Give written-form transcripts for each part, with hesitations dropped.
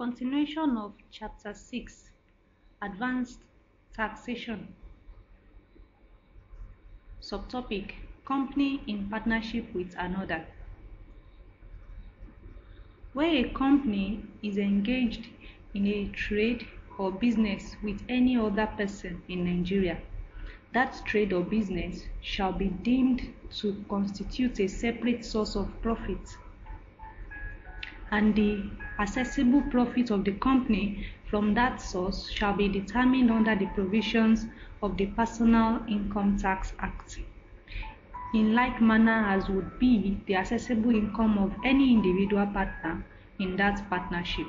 Continuation of Chapter 6, Advanced Taxation. Subtopic: Company in partnership with another. Where a company is engaged in a trade or business with any other person in Nigeria, that trade or business shall be deemed to constitute a separate source of profit, and the accessible profit of the company from that source shall be determined under the provisions of the Personal Income Tax Act, in like manner as would be the accessible income of any individual partner in that partnership.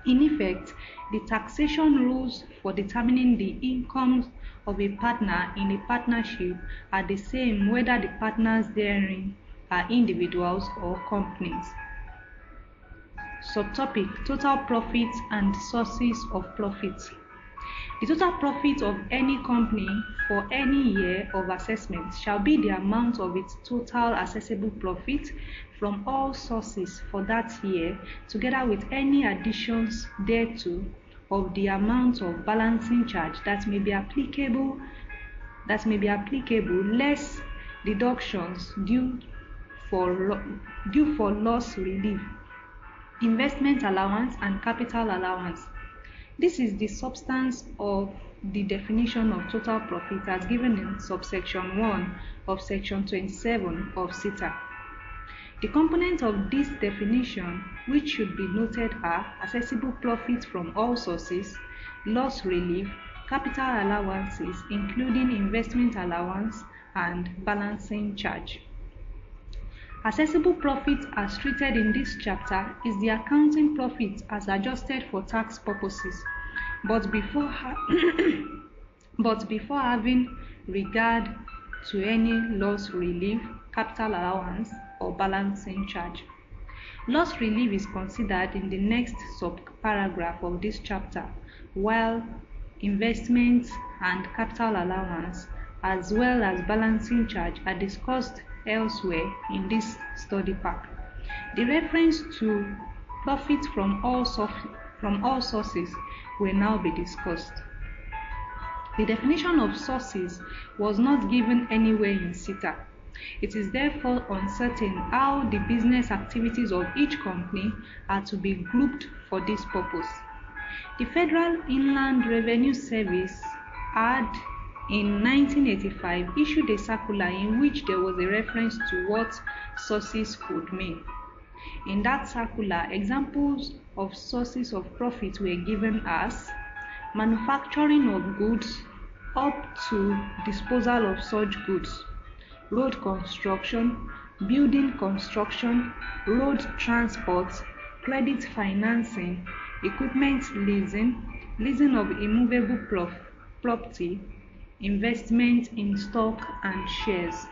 In effect, the taxation rules for determining the incomes of a partner in a partnership are the same whether the partners therein are individuals or companies. Subtopic: Total profit and sources of profit. The total profit of any company for any year of assessment shall be the amount of its total accessible profit from all sources for that year, together with any additions thereto of the amount of balancing charge that may be applicable, less deductions due for loss relief, investment allowance, and capital allowance. This is the substance of the definition of total profit as given in subsection 1 of section 27 of CETA. The components of this definition which should be noted are accessible profit from all sources, loss relief, capital allowances including investment allowance, and balancing charge. Accessible profit as treated in this chapter is the accounting profit as adjusted for tax purposes, but before having regard to any loss relief, capital allowance, or balancing charge. Loss relief is considered in the next subparagraph of this chapter, while investments and capital allowance as well as balancing charge are discussed elsewhere in this study pack. The reference to profit from all sources will now be discussed. The definition of sources was not given anywhere in CETA. It is therefore uncertain how the business activities of each company are to be grouped for this purpose. The Federal Inland Revenue Service had in 1985 issued a circular in which there was a reference to what sources could mean. In that circular, examples of sources of profit were given as manufacturing of goods up to disposal of such goods, road construction, building construction, road transport, credit financing, equipment leasing, leasing of immovable property, investment in stock and shares.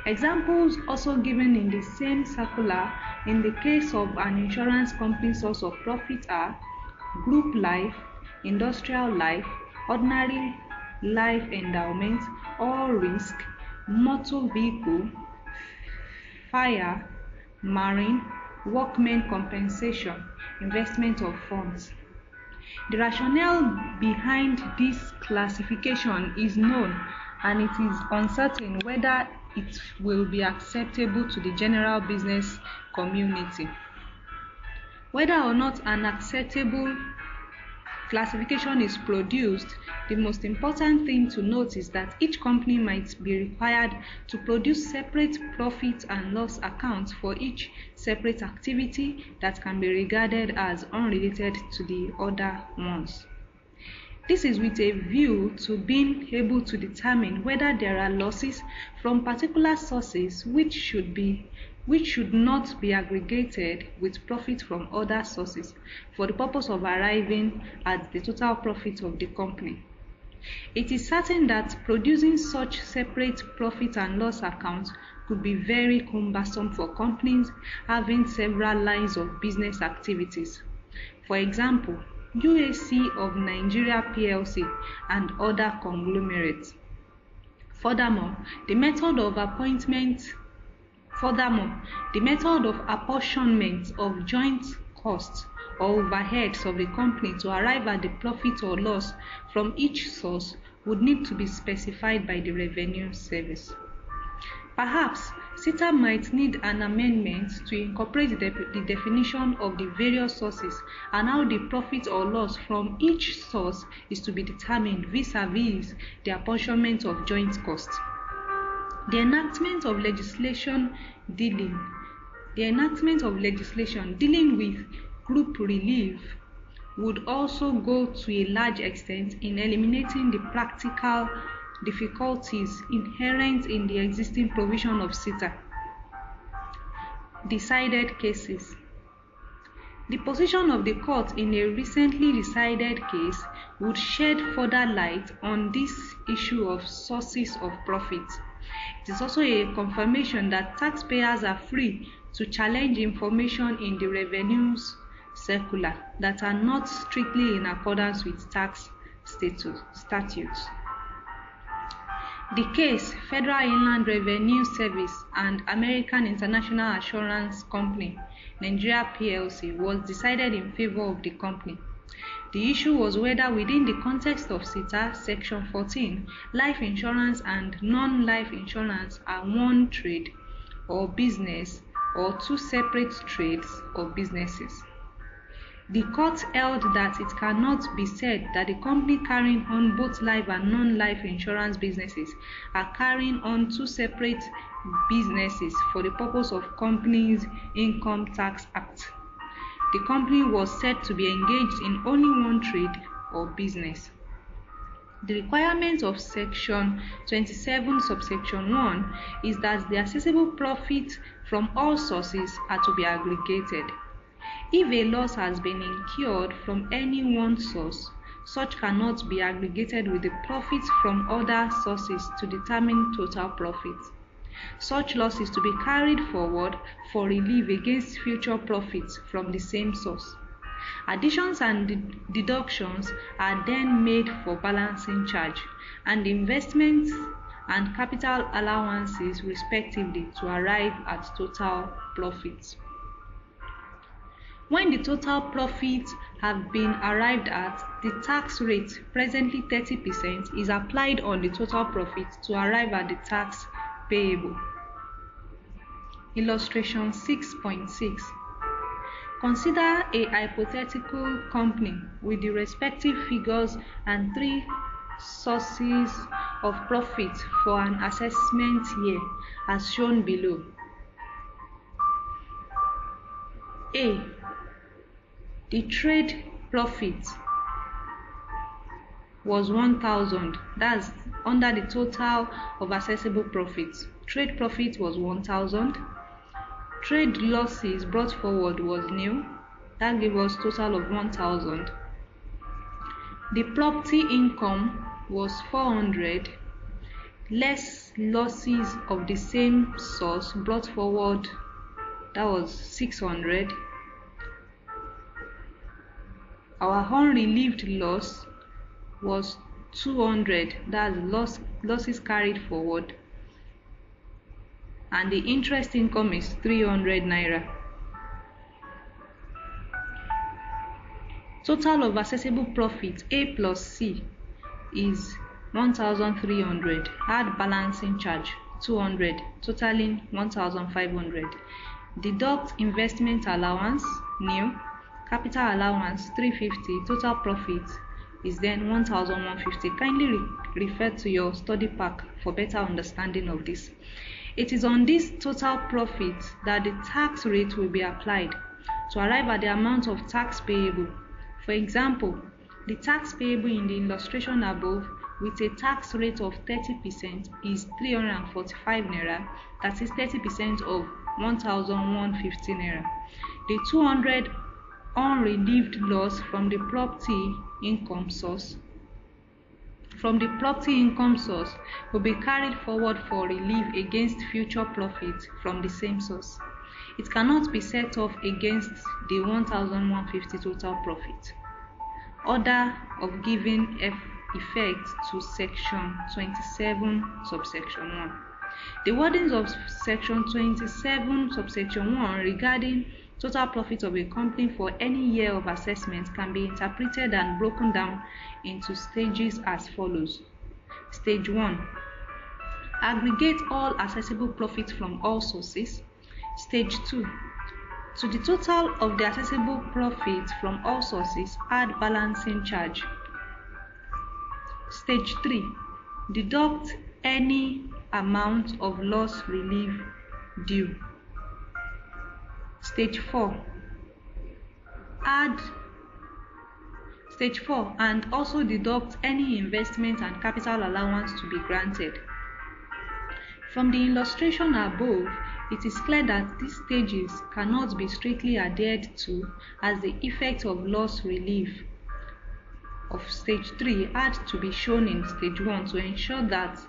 Examples also given in the same circular in the case of an insurance company source of profit are group life, industrial life, ordinary life endowment, all risk, motor vehicle, fire, marine, workmen compensation, investment of funds. The rationale behind this classification is known, and it is uncertain whether it will be acceptable to the general business community. Whether or not an acceptable classification is produced, the most important thing to note is that each company might be required to produce separate profit and loss accounts for each separate activity that can be regarded as unrelated to the other ones. This is with a view to being able to determine whether there are losses from particular sources which should not be aggregated with profit from other sources for the purpose of arriving at the total profit of the company. It is certain that producing such separate profit and loss accounts could be very cumbersome for companies having several lines of business activities. For example, UAC of Nigeria PLC and other conglomerates. Furthermore, the method of apportionment of joint costs or overheads of the company to arrive at the profit or loss from each source would need to be specified by the Revenue Service. Perhaps CTA might need an amendment to incorporate the definition of the various sources and how the profit or loss from each source is to be determined vis-a-vis the apportionment of joint costs. The enactment of legislation dealing with group relief would also go to a large extent in eliminating the practical difficulties inherent in the existing provision of CTA. Decided cases. The position of the court in a recently decided case would shed further light on this issue of sources of profit. It is also a confirmation that taxpayers are free to challenge information in the Revenue's circular that are not strictly in accordance with tax statutes. The case, Federal Inland Revenue Service and American International Assurance Company, Nigeria PLC, was decided in favor of the company. The issue was whether within the context of CTA, Section 14, life insurance and non-life insurance are one trade or business or two separate trades or businesses. The court held that it cannot be said that the company carrying on both life and non-life insurance businesses are carrying on two separate businesses for the purpose of Companies Income Tax Act. The company was said to be engaged in only one trade or business. The requirement of Section 27, subsection 1 is that the assessable profits from all sources are to be aggregated. If a loss has been incurred from any one source, such cannot be aggregated with the profits from other sources to determine total profit. Such loss is to be carried forward for relief against future profits from the same source. Additions and deductions are then made for balancing charge, and investments and capital allowances respectively to arrive at total profits. When the total profits have been arrived at, the tax rate, presently 30%, is applied on the total profit to arrive at the tax payable. Illustration 6.6. Consider a hypothetical company with the respective figures and three sources of profit for an assessment year as shown below. A. The trade profit was 1,000. That's under the total of assessable profits. Trade profit was 1,000. Trade losses brought forward was nil. That gave us total of 1,000. The property income was 400. Less losses of the same source brought forward, that was 600. Our unrelieved loss was 200, that's losses carried forward, and the interest income is 300 naira. Total of assessable profit A plus C is 1,300. Add balancing charge 200, totaling 1,500. Deduct investment allowance nil. Capital allowance 350, total profit is then 1,150. Kindly refer to your study pack for better understanding of this. It is on this total profit that the tax rate will be applied to arrive at the amount of tax payable. For example, the tax payable in the illustration above with a tax rate of 30% is 345 naira, that is 30% of 1,150 naira. The 200 unrelieved loss from the property income source will be carried forward for relief against future profits from the same source. It cannot be set off against the 1,150 total profit. Order of giving effect to Section 27, subsection 1. The wordings of Section 27, subsection 1 regarding total profit of a company for any year of assessment can be interpreted and broken down into stages as follows. Stage 1. Aggregate all accessible profits from all sources. Stage 2. To the total of the accessible profits from all sources, add balancing charge. Stage 3. Deduct any amount of loss relief due. Stage 4. And also deduct any investment and capital allowance to be granted. From the illustration above, it is clear that these stages cannot be strictly adhered to, as the effect of loss relief of stage 3 had to be shown in stage 1 to ensure that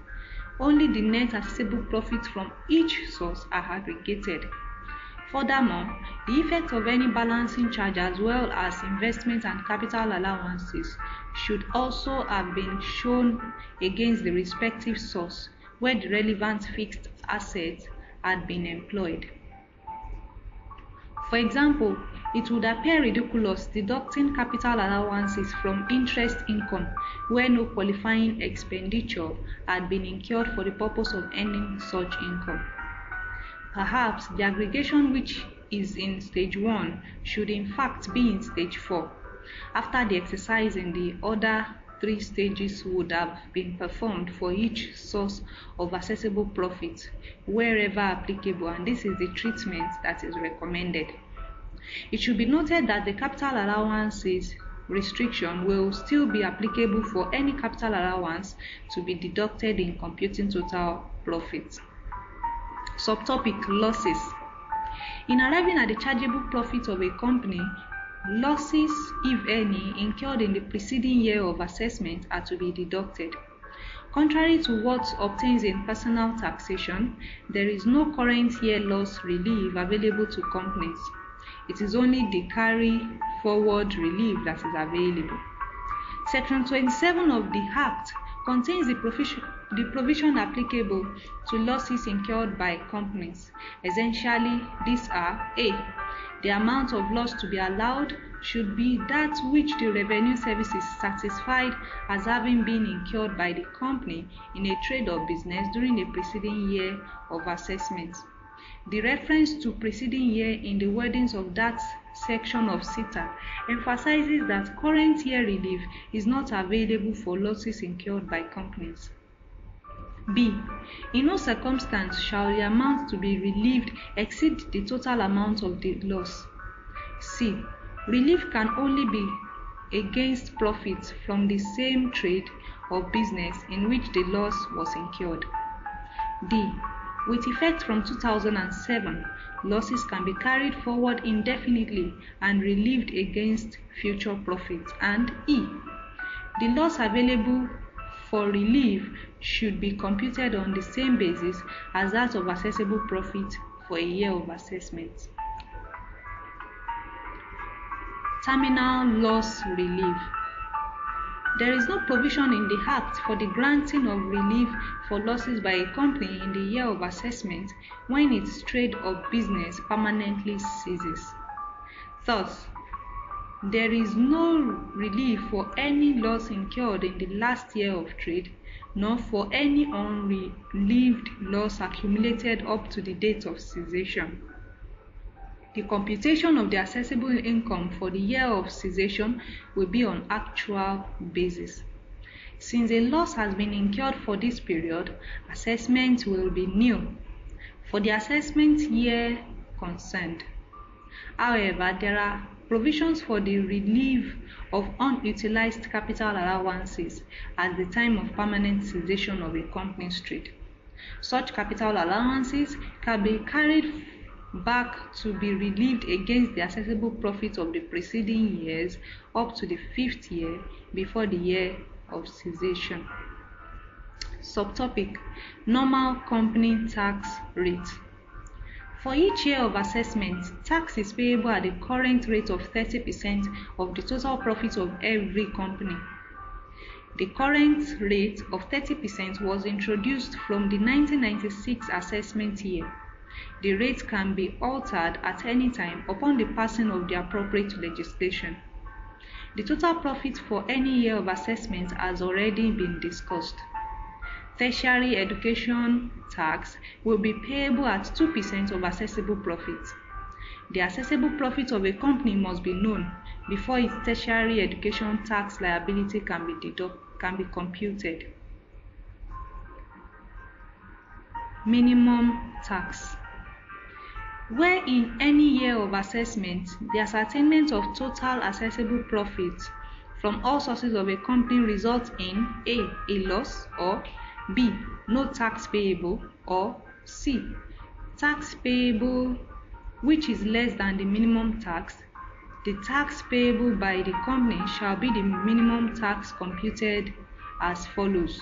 only the net accessible profits from each source are aggregated. Furthermore, the effect of any balancing charge as well as investment and capital allowances should also have been shown against the respective source where the relevant fixed assets had been employed. For example, it would appear ridiculous deducting capital allowances from interest income where no qualifying expenditure had been incurred for the purpose of earning such income. Perhaps the aggregation which is in stage 1 should in fact be in stage 4, after the exercise in the other 3 stages would have been performed for each source of accessible profit wherever applicable, and this is the treatment that is recommended. It should be noted that the capital allowances restriction will still be applicable for any capital allowance to be deducted in computing total profit. Subtopic: losses. In arriving at the chargeable profit of a company, losses, if any, incurred in the preceding year of assessment are to be deducted. Contrary to what obtains in personal taxation, there is no current year loss relief available to companies. It is only the carry forward relief that is available. Section 27 of the Act contains the provision applicable to losses incurred by companies. Essentially, these are: A. The amount of loss to be allowed should be that which the revenue service is satisfied as having been incurred by the company in a trade or business during the preceding year of assessment. The reference to preceding year in the wordings of that section of CITA emphasizes that current year relief is not available for losses incurred by companies. B. In no circumstance shall the amount to be relieved exceed the total amount of the loss. C. Relief can only be against profits from the same trade or business in which the loss was incurred. D. With effect from 2007, losses can be carried forward indefinitely and relieved against future profits. And E. The loss available for relief should be computed on the same basis as that of accessible profit for a year of assessment. Terminal loss relief. There is no provision in the Act for the granting of relief for losses by a company in the year of assessment when its trade or business permanently ceases. Thus, there is no relief for any loss incurred in the last year of trade, nor for any unrelieved loss accumulated up to the date of cessation. The computation of the accessible income for the year of cessation will be on actual basis. Since a loss has been incurred for this period, assessment will be nil for the assessment year concerned. However, there are provisions for the relief of unutilized capital allowances at the time of permanent cessation of a company's trade. Such capital allowances can be carried back to be relieved against the accessible profits of the preceding years up to the 5th year before the year of cessation. Subtopic: normal company tax rate. For each year of assessment, tax is payable at the current rate of 30% of the total profit of every company. The current rate of 30% was introduced from the 1996 assessment year. The rate can be altered at any time upon the passing of the appropriate legislation. The total profit for any year of assessment has already been discussed. Tertiary education tax will be payable at 2% of assessable profit. The assessable profit of a company must be known before its tertiary education tax liability can be computed. Minimum tax. Where in any year of assessment, the ascertainment of total assessable profit from all sources of a company results in A loss, or B, no tax payable, or C, tax payable which is less than the minimum tax, the tax payable by the company shall be the minimum tax computed as follows.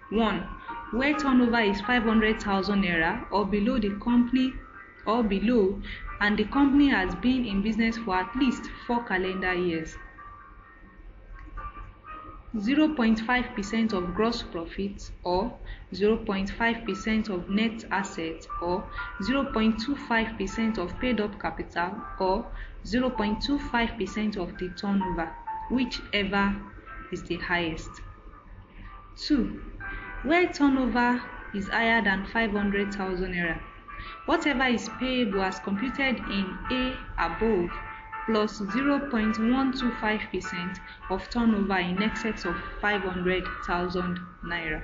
1. Where turnover is 500,000 naira or below and the company has been in business for at least 4 calendar years. 0.5% of gross profit, or 0.5% of net assets, or 0.25% of paid up capital, or 0.25% of the turnover, whichever is the highest. 2. Where turnover is higher than 500,000 naira, whatever is payable as computed in A above plus 0.125% of turnover in excess of 500,000 naira.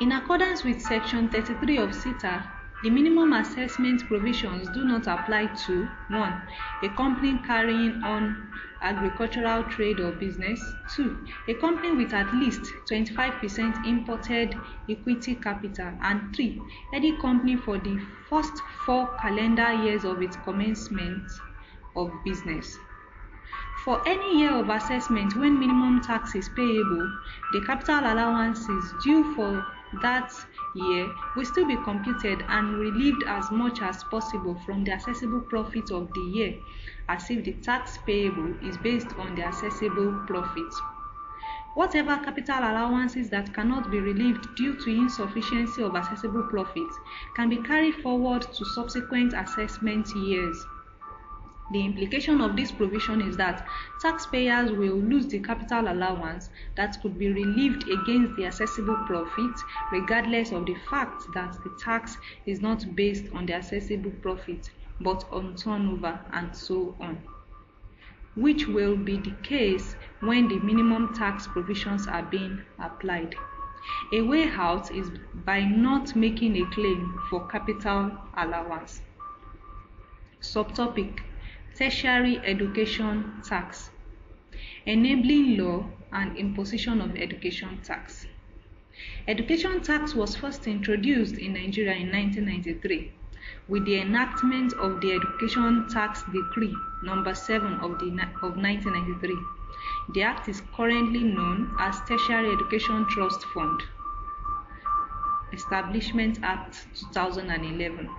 In accordance with Section 33 of CITA, the minimum assessment provisions do not apply to 1. A company carrying on agricultural trade or business. 2. A company with at least 25% imported equity capital. And 3. Any company for the first 4 calendar years of its commencement of business. For any year of assessment when minimum tax is payable, the capital allowances due for that year will still be computed and relieved as much as possible from the assessable profit of the year, as if the tax payable is based on the assessable profit. Whatever capital allowances that cannot be relieved due to insufficiency of assessable profit can be carried forward to subsequent assessment years. The implication of this provision is that taxpayers will lose the capital allowance that could be relieved against the assessable profit, regardless of the fact that the tax is not based on the assessable profit, but on turnover and so on, which will be the case when the minimum tax provisions are being applied. A way out is by not making a claim for capital allowance. Subtopic: Tertiary education tax. Enabling law and imposition of education tax. Education tax was first introduced in Nigeria in 1993 with the enactment of the Education Tax Decree No. 7 of 1993. The act is currently known as Tertiary Education Trust Fund. Establishment Act 2011.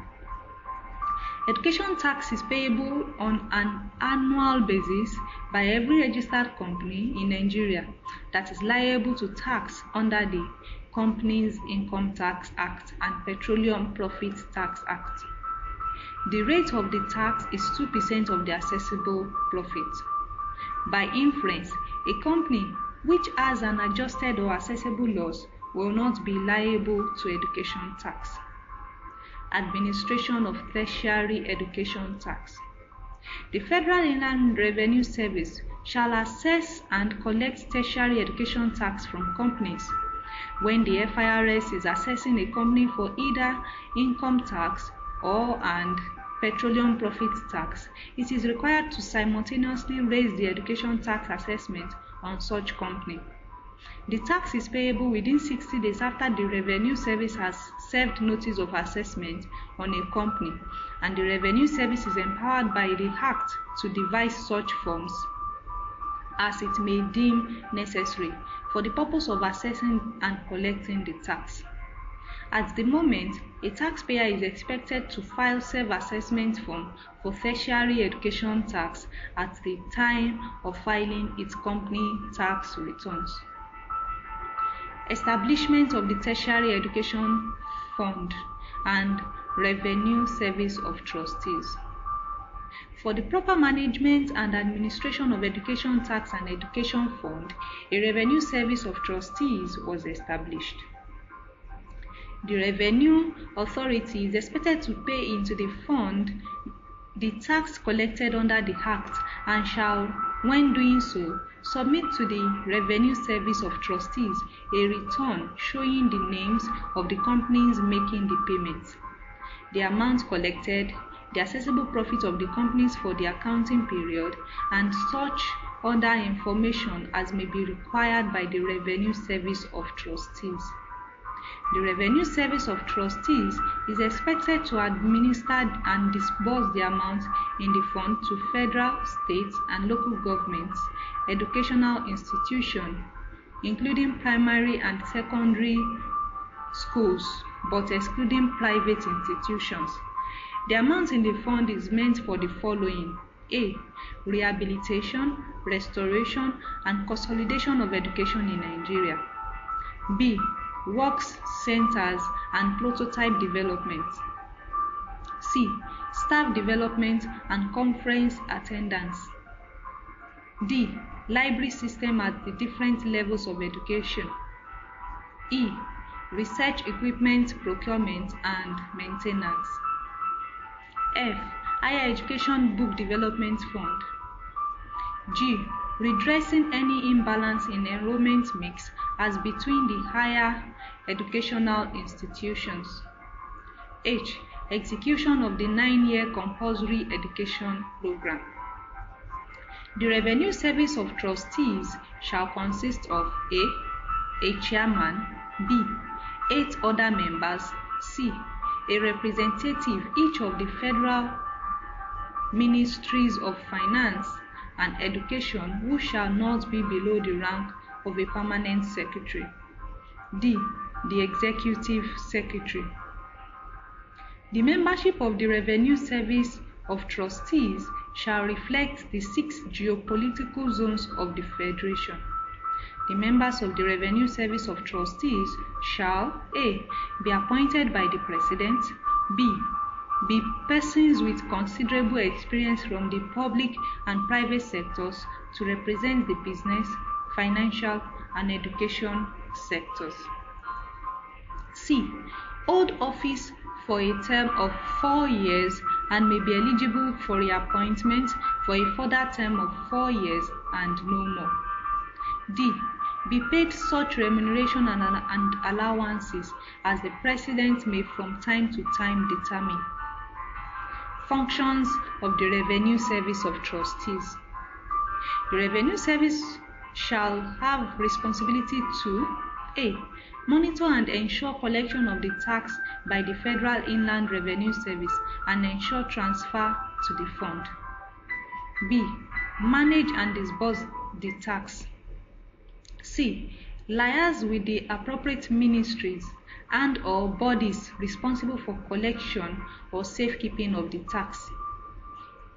Education tax is payable on an annual basis by every registered company in Nigeria that is liable to tax under the Companies Income Tax Act and Petroleum Profit Tax Act. The rate of the tax is 2% of the assessable profit. By inference, a company which has an adjusted or assessable loss will not be liable to education tax. Administration of tertiary education tax. The Federal Inland Revenue Service shall assess and collect tertiary education tax from companies. When the FIRS is assessing a company for either income tax and petroleum profit tax, it is required to simultaneously raise the education tax assessment on such company. The tax is payable within 60 days after the Revenue Service has served notice of assessment on a company, and the Revenue Service is empowered by the Act to devise such forms as it may deem necessary for the purpose of assessing and collecting the tax. At the moment, a taxpayer is expected to file self-assessment form for tertiary education tax at the time of filing its company tax returns. Establishment of the Tertiary Education Fund. and Revenue Service of Trustees. For the proper management and administration of Education Tax and Education Fund, a Revenue Service of Trustees was established. The Revenue Authority is expected to pay into the fund the tax collected under the Act and shall, when doing so, submit to the Revenue Service of Trustees a return showing the names of the companies making the payments, the amount collected, the assessable profit of the companies for the accounting period, and such other information as may be required by the Revenue Service of Trustees. The Revenue Service of Trustees is expected to administer and disburse the amounts in the fund to federal, state, and local governments, educational institutions, including primary and secondary schools, but excluding private institutions. The amount in the fund is meant for the following: A. Rehabilitation, restoration, and consolidation of education in Nigeria. B. Works centers and prototype development. C. Staff development and conference attendance. D. Library system at the different levels of education. E. Research equipment procurement and maintenance. F. Higher Education Book Development Fund. G. Redressing any imbalance in enrollment mix as between the higher educational institutions. H. Execution of the 9-year compulsory education program. The Revenue Service of Trustees shall consist of A. Chairman. B. 8 other members. C. A representative each of the federal ministries of finance and education who shall not be below the rank of a permanent secretary. D. The executive secretary. The membership of the Revenue Service of Trustees shall reflect the 6 geopolitical zones of the Federation. The members of the Revenue Service of Trustees shall A. Be appointed by the President. B. Be persons with considerable experience from the public and private sectors to represent the business, financial, and education sectors. C. Hold office for a term of 4 years and may be eligible for reappointment for a further term of 4 years and no more. D. Be paid such remuneration and allowances as the President may from time to time determine. Functions of the Revenue Service of Trustees. The Revenue Service shall have responsibility to A. Monitor and ensure collection of the tax by the Federal Inland Revenue Service and ensure transfer to the fund. B. Manage and disburse the tax. C. Liaise with the appropriate ministries and or bodies responsible for collection or safekeeping of the tax.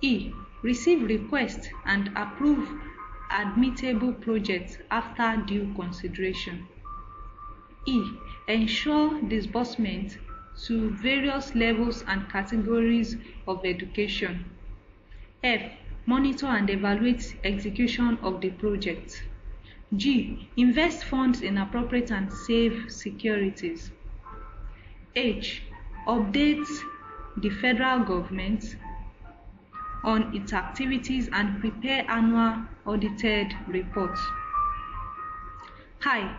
E. Receive requests and approve admittable projects after due consideration. E. Ensure disbursement to various levels and categories of education. F. Monitor and evaluate execution of the project. G. Invest funds in appropriate and safe securities. H. Update the federal government on its activities and prepare annual audited reports. I.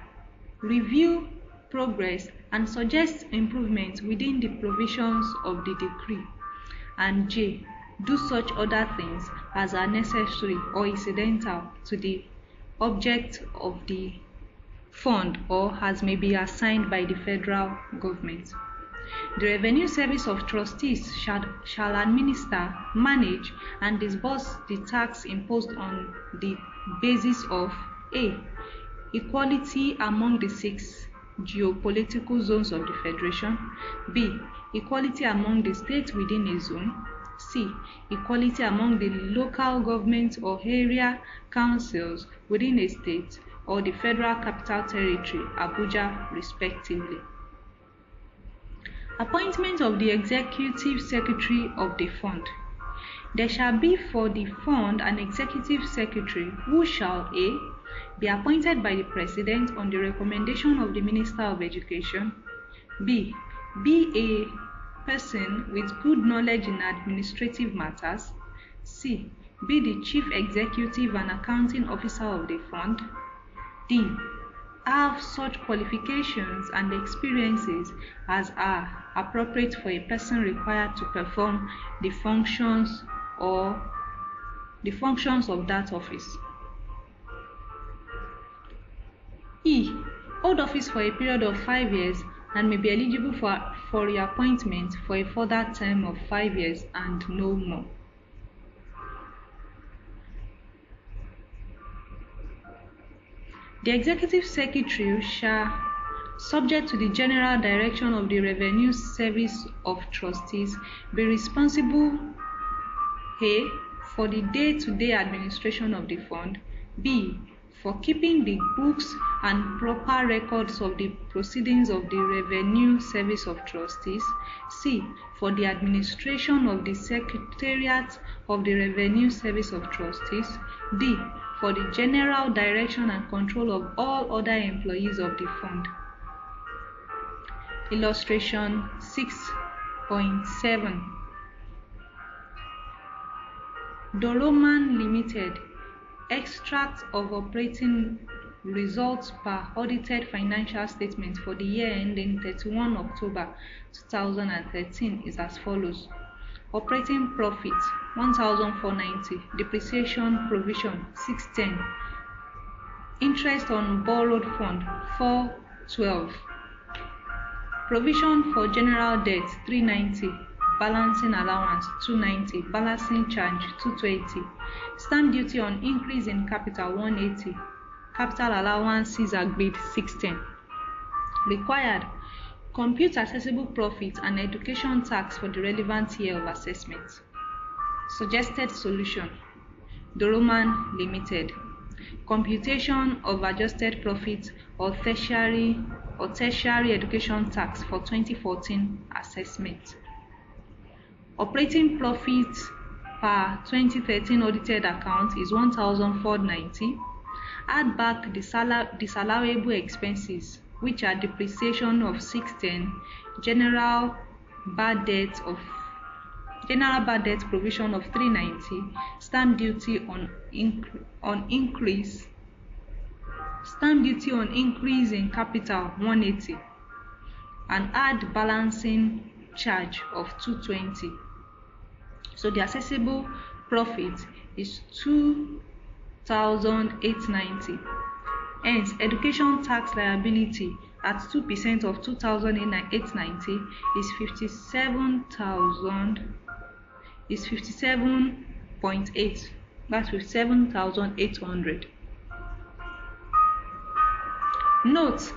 Review progress and suggest improvements within the provisions of the decree. And J. Do such other things as are necessary or incidental to the object of the fund or as may be assigned by the federal government. The Revenue Service of Trustees shall administer, manage, and disburse the tax imposed on the basis of A. Equality among the 6 geopolitical zones of the Federation. B. Equality among the states within a zone. C. Equality among the local governments or area councils within a state or the Federal Capital Territory, Abuja, respectively. Appointment of the Executive Secretary of the Fund. There shall be for the fund an Executive Secretary who shall A. be appointed by the President on the recommendation of the Minister of Education, B. be a person with good knowledge in administrative matters, C. be the Chief Executive and Accounting Officer of the Fund, D. have such qualifications and experiences as are appropriate for a person required to perform the functions of that office. E. Hold office for a period of 5 years and may be eligible for reappointment for a further term of 5 years and no more. The Executive Secretary shall, subject to the general direction of the Revenue Service of Trustees, be responsible A. for the day-to-day administration of the fund, B. for keeping the books and proper records of the proceedings of the Revenue Service of Trustees, C. for the administration of the Secretariat of the Revenue Service of Trustees, D. for the general direction and control of all other employees of the fund. Illustration 6.7. Doroman Limited. Extract of operating results per audited financial statement for the year ending 31 October 2013 is as follows. Operating profit 1,490, depreciation provision 610, interest on borrowed fund 412, provision for general debt 390, balancing allowance 290, balancing charge 220, stamp duty on increase in capital 180, capital allowances agreed 610. Required: compute assessable profit and education tax for the relevant year of assessment. Suggested solution: Doroman Limited. Computation of adjusted profit or tertiary education tax for 2014 assessment. Operating profit per 2013 audited account is 1,490. Add back the disallowable expenses, which are depreciation of 610, general bad debt provision of 390, stamp duty on increase in capital 180, and add balancing charge of 220. So the assessable profit is 2,890. Hence, education tax liability at 2% of 2,890 is 57.8. That's 57,800. Note: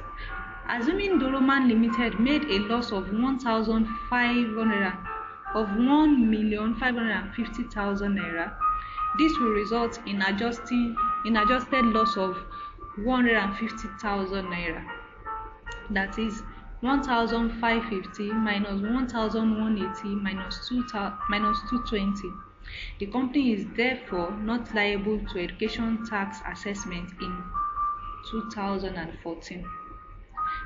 assuming Doroman Limited made a loss of 1,550,000 naira, this will result in adjusted loss of 150,000 naira. That is 1,550 minus 1,180 minus 220. The company is therefore not liable to education tax assessment in 2014.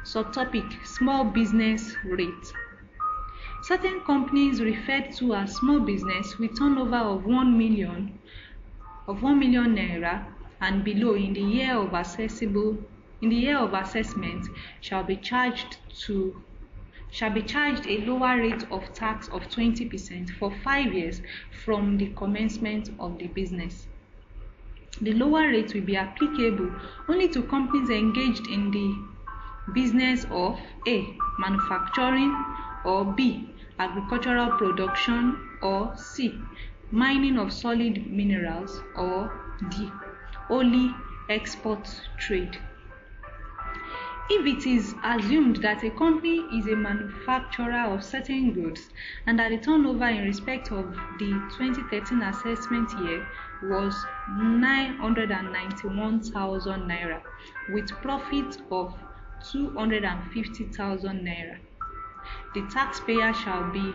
Subtopic: small business rate. Certain companies referred to as small business with turnover of 1 million naira and below in the year of assessment shall be charged a lower rate of tax of 20% for 5 years from the commencement of the business. The lower rate will be applicable only to companies engaged in the business of A. manufacturing, or B. agricultural production, or C. mining of solid minerals, or D. only export trade. If it is assumed that a company is a manufacturer of certain goods and that the turnover in respect of the 2013 assessment year was 991,000 naira with profit of 250,000 naira, The tax payable shall be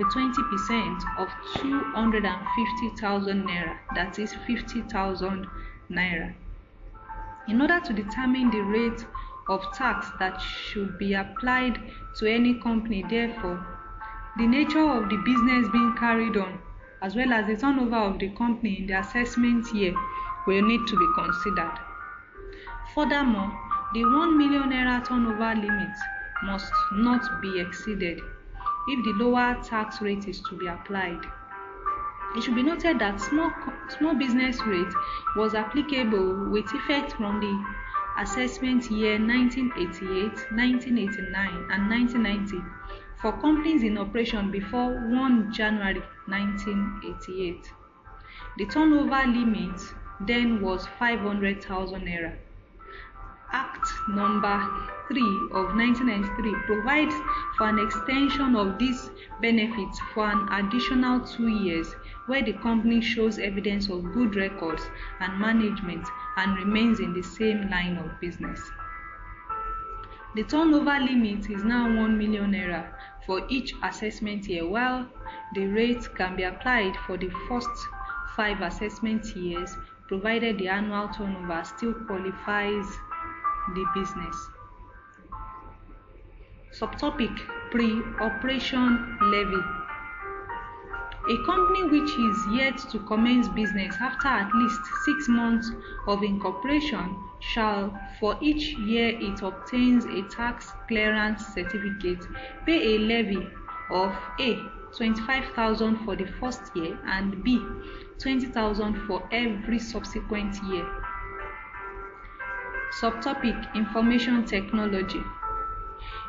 20% of 250,000 naira, that is 50,000 naira. In order to determine the rate of tax that should be applied to any company, therefore, the nature of the business being carried on, as well as the turnover of the company in the assessment year, will need to be considered. Furthermore, the 1 million naira turnover limit must not be exceeded if the lower tax rate is to be applied. It should be noted that small business rate was applicable with effect from the assessment year 1988, 1989, and 1990 for companies in operation before 1 January 1988. The turnover limit then was 500,000 naira. Act number 3 of 1993 provides for an extension of these benefits for an additional 2 years where the company shows evidence of good records and management and remains in the same line of business. The turnover limit is now 1 million naira for each assessment year, while the rate can be applied for the first 5 assessment years provided the annual turnover still qualifies the business. Subtopic: Pre-operation levy. A company which is yet to commence business after at least 6 months of incorporation shall, for each year it obtains a tax clearance certificate, pay a levy of A. 25,000 for the first year and B. 20,000 for every subsequent year. Subtopic: Information Technology.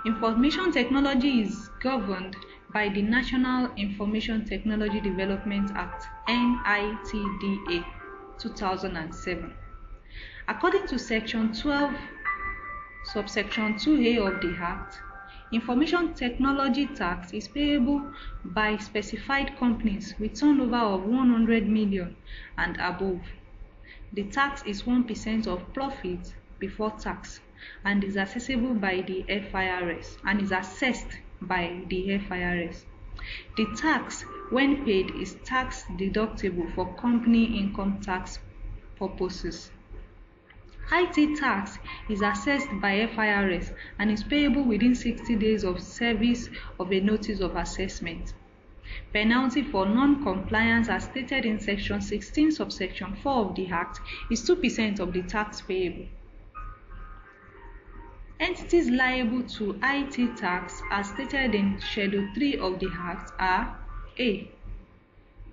Information technology is governed by the National Information Technology Development Act (NITDA) 2007. According to Section 12, subsection 2A of the Act, information technology tax is payable by specified companies with turnover of 100 million and above. The tax is 1% of profit before tax and is accessible by the FIRS and is assessed by the FIRS. The tax, when paid, is tax deductible for company income tax purposes. IT tax is assessed by FIRS and is payable within 60 days of service of a notice of assessment. Penalty for non-compliance as stated in Section 16, subsection 4 of the Act is 2% of the tax payable. Entities liable to IT tax as stated in Schedule 3 of the Act are A.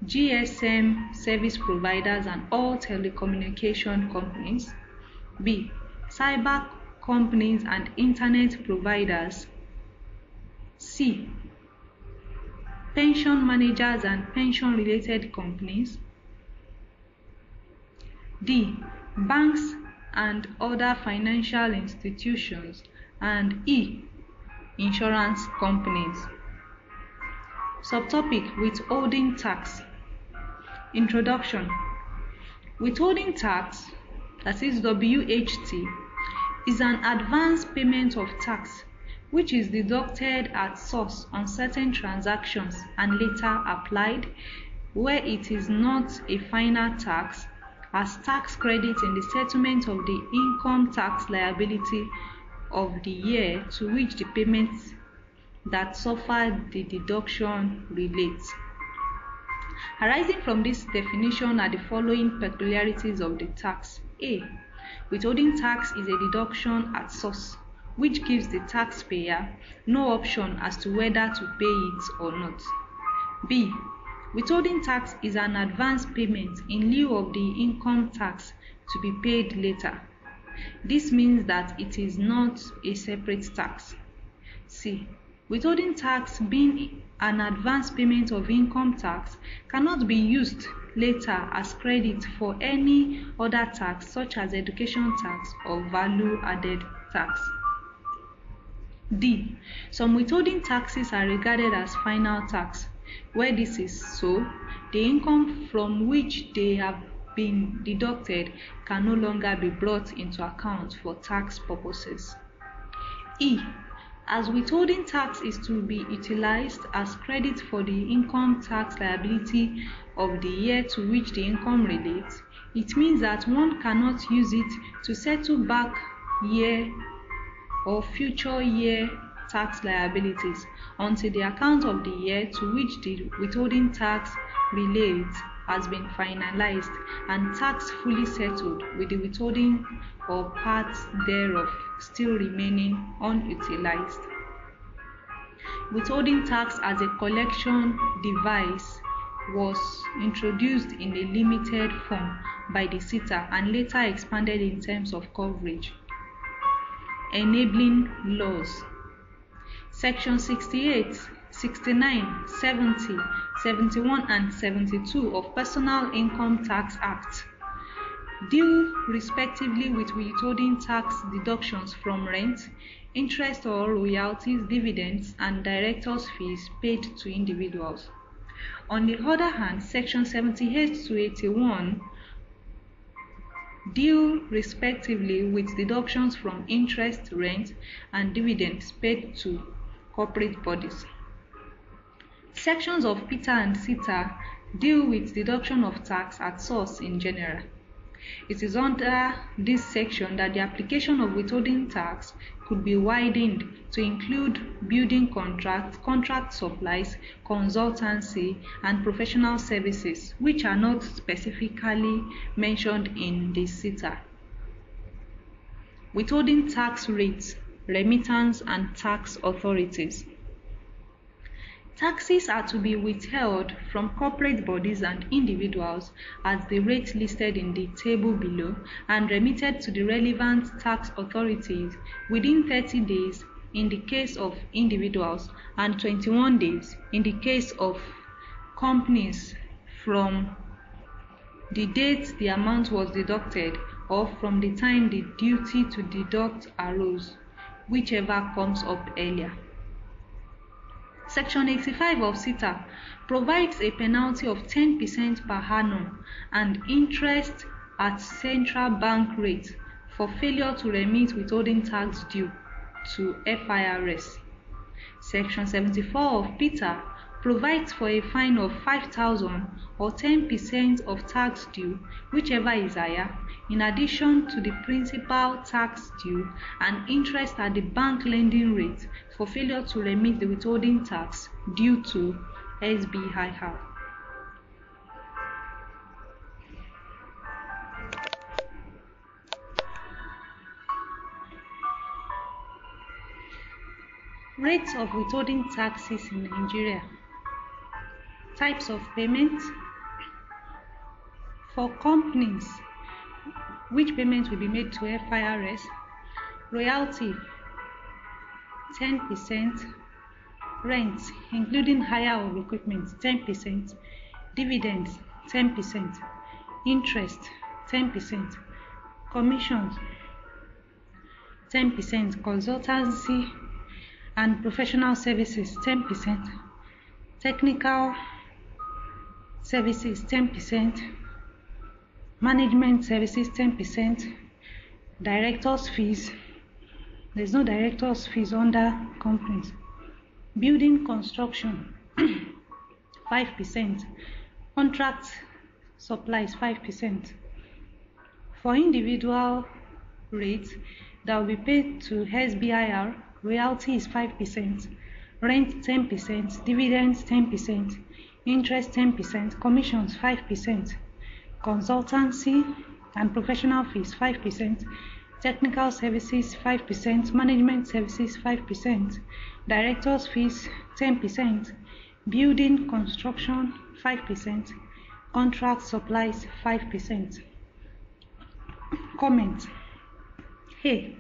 GSM service providers and all telecommunication companies. B. Cyber companies and internet providers. C. Pension managers and pension-related companies. D. Banks and other financial institutions. And E. Insurance companies. Subtopic: Withholding tax. Introduction. Withholding tax, that is WHT, is an advance payment of tax which is deducted at source on certain transactions and later applied, where it is not a final tax, as tax credit in the settlement of the income tax liability of the year to which the payment that suffered the deduction relates. Arising from this definition are the following peculiarities of the tax. A. Withholding tax is a deduction at source, which gives the taxpayer no option as to whether to pay it or not. B. Withholding tax is an advance payment in lieu of the income tax to be paid later. This means that it is not a separate tax. C. Withholding tax, being an advance payment of income tax, cannot be used later as credit for any other tax such as education tax or value-added tax. D. Some withholding taxes are regarded as final tax. Where this is so, the income from which they have been deducted can no longer be brought into account for tax purposes. E. As withholding tax is to be utilized as credit for the income tax liability of the year to which the income relates, it means that one cannot use it to settle back year or future year tax liabilities until the account of the year to which the withholding tax relates has been finalized and tax fully settled, with the withholding or part thereof still remaining unutilized. Withholding tax as a collection device was introduced in a limited form by the SETA and later expanded in terms of coverage. Enabling laws. Section 68, 69, 70, 71 and 72 of Personal Income Tax Act deal respectively with withholding tax deductions from rent, interest or royalties, dividends, and directors' fees paid to individuals. On the other hand, Section 78 to 81 deal respectively with deductions from interest, rent, and dividends paid to corporate bodies. Sections of PITA and SETA deal with deduction of tax at source in general. It is under this section that the application of withholding tax could be widened to include building contracts, contract supplies, consultancy, and professional services, which are not specifically mentioned in the SETA. Withholding tax rates, remittance, and tax authorities. Taxes are to be withheld from corporate bodies and individuals at the rate listed in the table below and remitted to the relevant tax authorities within 30 days in the case of individuals and 21 days in the case of companies from the date the amount was deducted or from the time the duty to deduct arose, whichever comes up earlier. Section 85 of SETA provides a penalty of 10% per annum and interest at central bank rate for failure to remit withholding tax due to FIRS. Section 74 of PITA provides for a fine of 5,000 or 10% of tax due, whichever is higher, in addition to the principal tax due and interest at the bank lending rate for failure to remit the withholding tax due to SBIR. Rates of withholding taxes in Nigeria. Types of payment. For companies, which payment will be made to FIRS? Royalty 10%, rent including hire of equipment 10%, dividends 10%, interest 10%, commissions 10%, consultancy and professional services 10%, technical services 10%, management services 10%, directors' fees. There's no directors' fees under companies. Building construction 5%, contract supplies 5%. For individual rates that will be paid to SBIR, royalty is 5%, rent 10%, dividends 10%, interest 10%, commissions 5%, consultancy and professional fees 5%, technical services 5%, management services 5%, directors' fees 10%, building construction 5%, contract supplies 5%. Comment. A.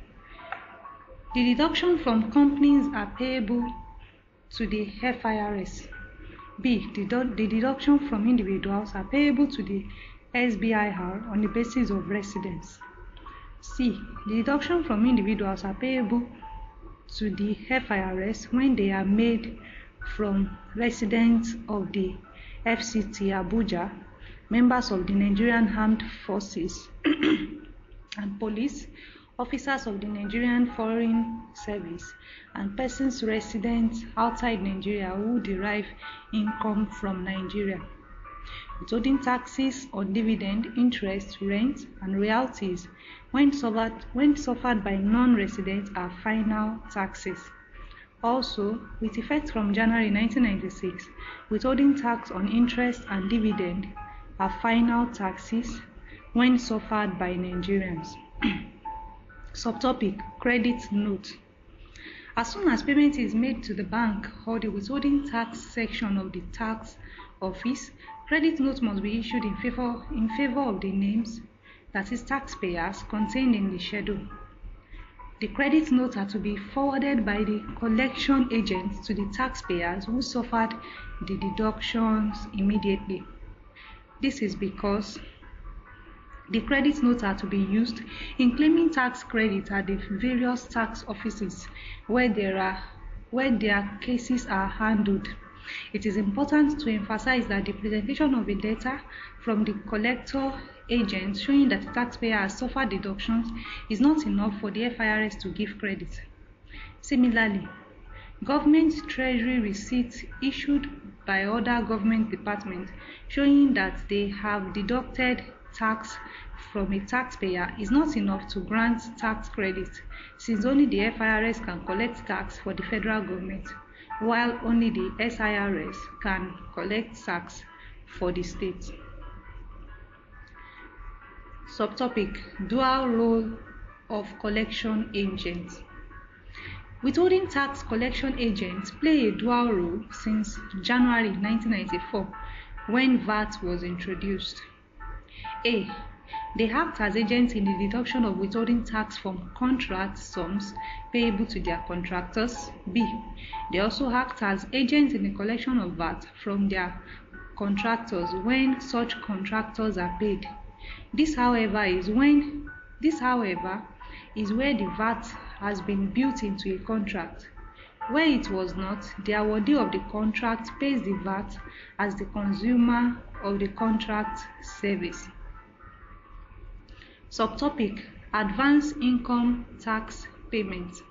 The deduction from companies are payable to the FIRS. B. The deduction from individuals are payable to the SBIR on the basis of residence. C. The deduction from individuals are payable to the FIRS when they are made from residents of the FCT Abuja, members of the Nigerian Armed Forces and Police, officers of the Nigerian Foreign Service, and persons resident outside Nigeria who derive income from Nigeria. Withholding taxes on dividend, interest, rent, and royalties when suffered by non-residents are final taxes. Also, with effect from January 1996, withholding tax on interest and dividend are final taxes when suffered by Nigerians. Subtopic: Credit Note. As soon as payment is made to the bank or the withholding tax section of the tax office, credit note must be issued in favor of the names, that is taxpayers, contained in the schedule. The credit notes are to be forwarded by the collection agent to the taxpayers who suffered the deductions immediately. This is because the credit notes are to be used in claiming tax credit at the various tax offices where their cases are handled. It is important to emphasize that the presentation of a letter from the collector agent showing that the taxpayer has suffered deductions is not enough for the FIRS to give credit. Similarly, government treasury receipts issued by other government departments showing that they have deducted tax from a taxpayer is not enough to grant tax credit, since only the FIRS can collect tax for the federal government, while only the SIRS can collect tax for the state. Subtopic: Dual role of collection agents. Withholding tax collection agents play a dual role since January 1994, when VAT was introduced. A. They act as agents in the deduction of withholding tax from contract sums payable to their contractors. B. They also act as agents in the collection of VAT from their contractors when such contractors are paid. This, however, is where the VAT has been built into a contract. Where it was not, the awardee of the contract pays the VAT as the consumer of the contract service. Subtopic: Advance income tax payment.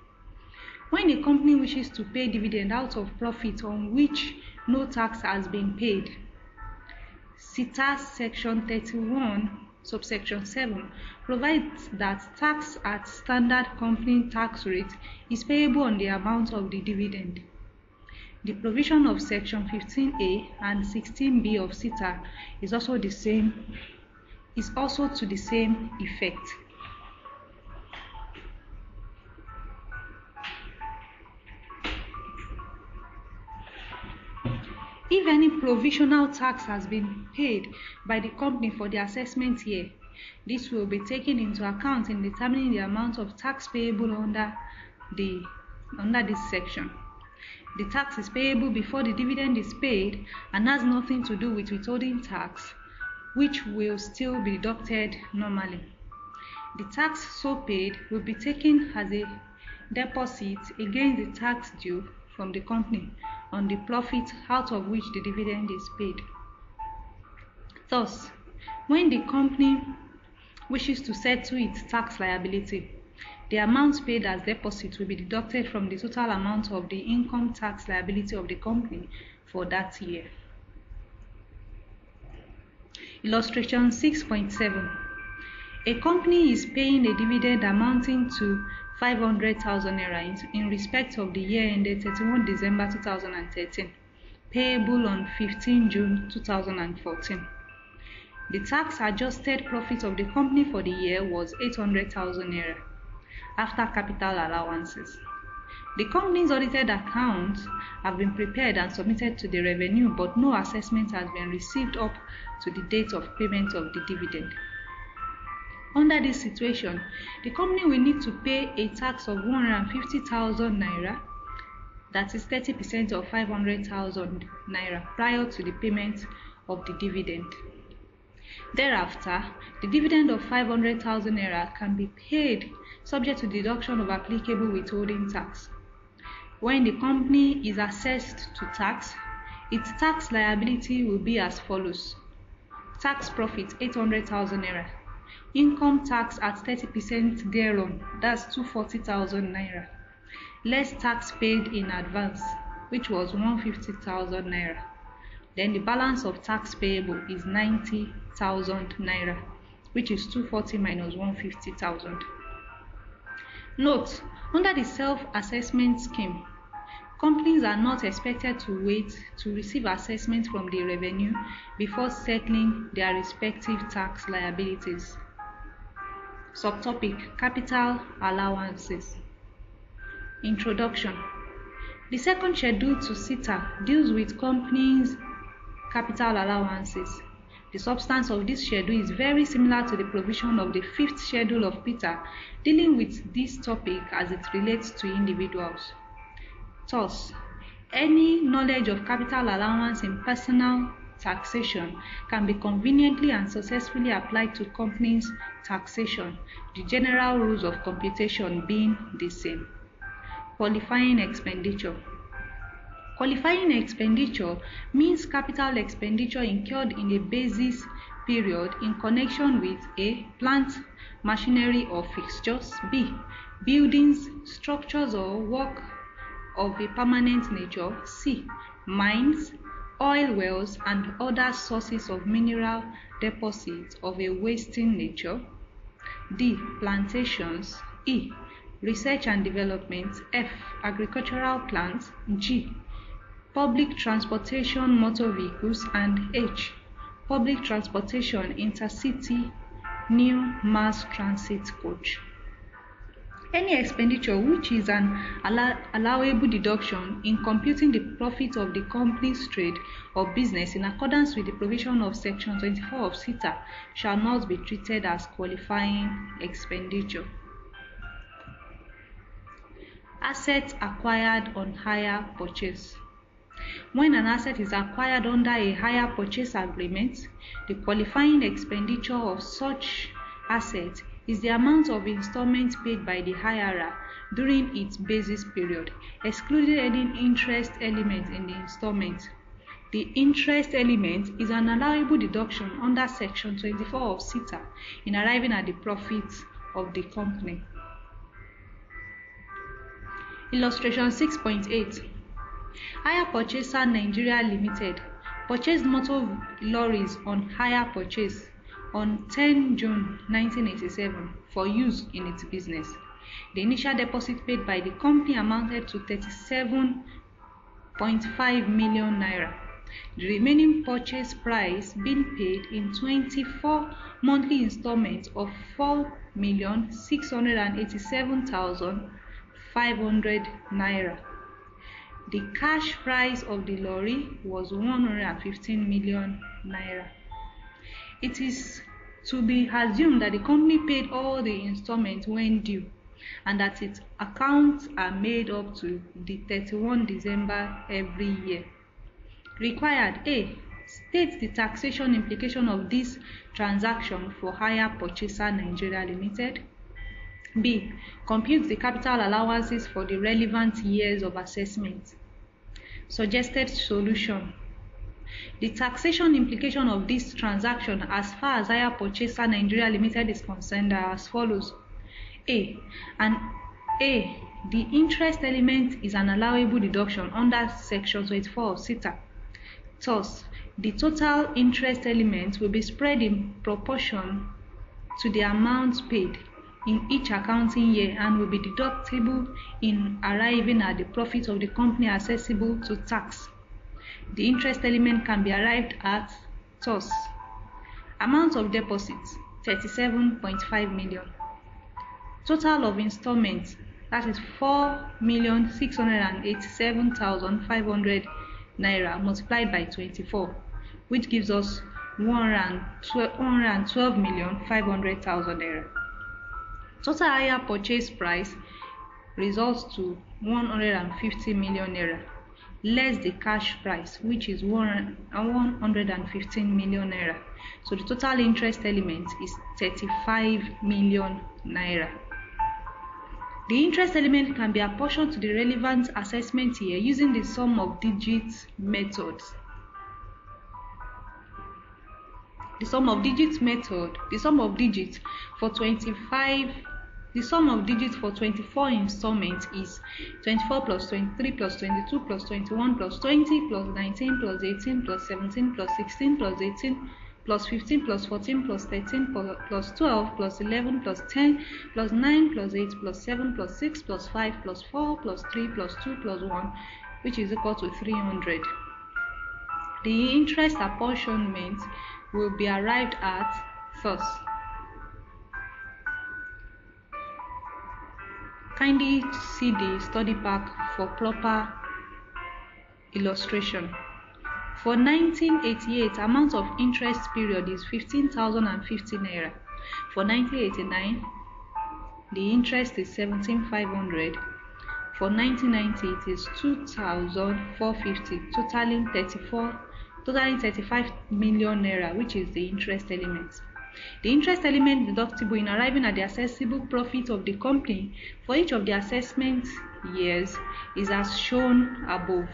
When a company wishes to pay dividend out of profit on which no tax has been paid, CTAS Section 31, subsection 7 provides that tax at standard company tax rate is payable on the amount of the dividend. The provision of Section 15A and 16B of CTA is also to the same effect. If any provisional tax has been paid by the company for the assessment year, this will be taken into account in determining the amount of tax payable under this section. The tax is payable before the dividend is paid and has nothing to do with withholding tax, which will still be deducted normally. The tax so paid will be taken as a deposit against the tax due from the company on the profit out of which the dividend is paid. Thus, when the company wishes to settle its tax liability, the amount paid as deposit will be deducted from the total amount of the income tax liability of the company for that year. Illustration 6.7. A company is paying a dividend amounting to 500,000 naira in respect of the year ended 31 December 2013, payable on 15 June 2014. The tax adjusted profit of the company for the year was 800,000 naira after capital allowances. The company's audited accounts have been prepared and submitted to the revenue, but no assessment has been received up to the date of payment of the dividend. Under this situation, the company will need to pay a tax of 150,000 naira, that is 30% of 500,000 naira, prior to the payment of the dividend. Thereafter, the dividend of 500,000 naira can be paid subject to deduction of applicable withholding tax. When the company is assessed to tax, its tax liability will be as follows: tax profit 800,000 naira, Income tax at 30% thereon, that's 240,000 naira. Less tax paid in advance, which was 150,000 naira. Then the balance of tax payable is 90,000 naira, which is 240 minus 150,000. Note, under the self-assessment scheme, companies are not expected to wait to receive assessment from the revenue before settling their respective tax liabilities. Subtopic: Capital Allowances. Introduction. The second schedule to CETA deals with companies' capital allowances. The substance of this schedule is very similar to the provision of the fifth schedule of PITA dealing with this topic as it relates to individuals. Thus, any knowledge of capital allowance in personal taxation can be conveniently and successfully applied to companies' taxation, the general rules of computation being the same. Qualifying expenditure. Qualifying expenditure means capital expenditure incurred in a basis period in connection with A. Plant, machinery or fixtures, B. Buildings, structures or work of a permanent nature, C. Mines, oil wells and other sources of mineral deposits of a wasting nature, D. Plantations, E. Research and development, F. Agricultural plants, G. Public transportation motor vehicles, and H. Public transportation intercity new mass transit coach. Any expenditure which is an allowable deduction in computing the profit of the company's trade or business in accordance with the provision of Section 24 of CETA shall not be treated as qualifying expenditure. Assets acquired on hire purchase. When an asset is acquired under a hire purchase agreement, the qualifying expenditure of such asset is the amount of installments paid by the hirer during its basis period, excluding any interest element in the installment. The interest element is an allowable deduction under Section 24 of CETA in arriving at the profits of the company. Illustration 6.8. Hire Purchaser Nigeria Limited purchased motor lorries on hire purchase on 10 June 1987 for use in its business. The initial deposit paid by the company amounted to 37.5 million naira. The remaining purchase price being paid in 24 monthly installments of 4,687,500 naira. The cash price of the lorry was 115 million naira. It is to be assumed that the company paid all the installments when due and that its accounts are made up to the 31 December every year. Required: A. State the taxation implication of this transaction for Hire Purchaser Nigeria Limited. B. Compute the capital allowances for the relevant years of assessment. Suggested solution. The taxation implication of this transaction as far as Hire Purchaser Nigeria Limited is concerned are as follows. The interest element is an allowable deduction under Section 24 of CETA. Thus, the total interest element will be spread in proportion to the amount paid in each accounting year and will be deductible in arriving at the profit of the company accessible to tax. The interest element can be arrived at thus: amount of deposits 37.5 million, total of installments, that is 4,687,500 naira multiplied by 24, which gives us 112,500,000 naira. Total hire purchase price results to 150 million naira, less the cash price, which is 115 million naira. So the total interest element is 35 million naira. The interest element can be apportioned to the relevant assessment year using the sum of digits method. The sum of digits method, the sum of digits for 24 installments is 24 plus 23 plus 22 plus 21 plus 20 plus 19 plus 18 plus 17 plus 16 plus 18 plus 15 plus 14 plus 13 plus 12 plus 11 plus 10 plus 9 plus 8 plus 7 plus 6 plus 5 plus 4 plus 3 plus 2 plus 1, which is equal to 300. The interest apportionment will be arrived at thus. Kindly see the study pack for proper illustration. For 1988, amount of interest period is 15,050 naira. For 1989, the interest is 17,500. For 1990, it is 2,450, totaling 35 million naira, which is the interest element. The interest element deductible in arriving at the assessable profit of the company for each of the assessment years is as shown above.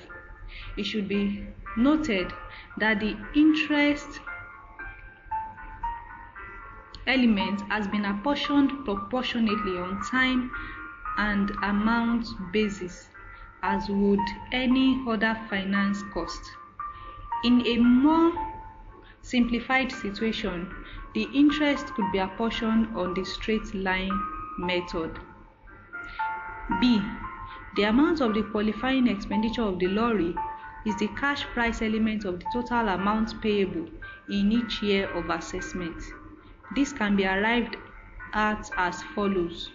It should be noted that the interest element has been apportioned proportionately on time and amount basis as would any other finance cost. In a more simplified situation, the interest could be apportioned on the straight line method. B. The amount of the qualifying expenditure of the lorry is the cash price element of the total amount payable in each year of assessment. This can be arrived at as follows.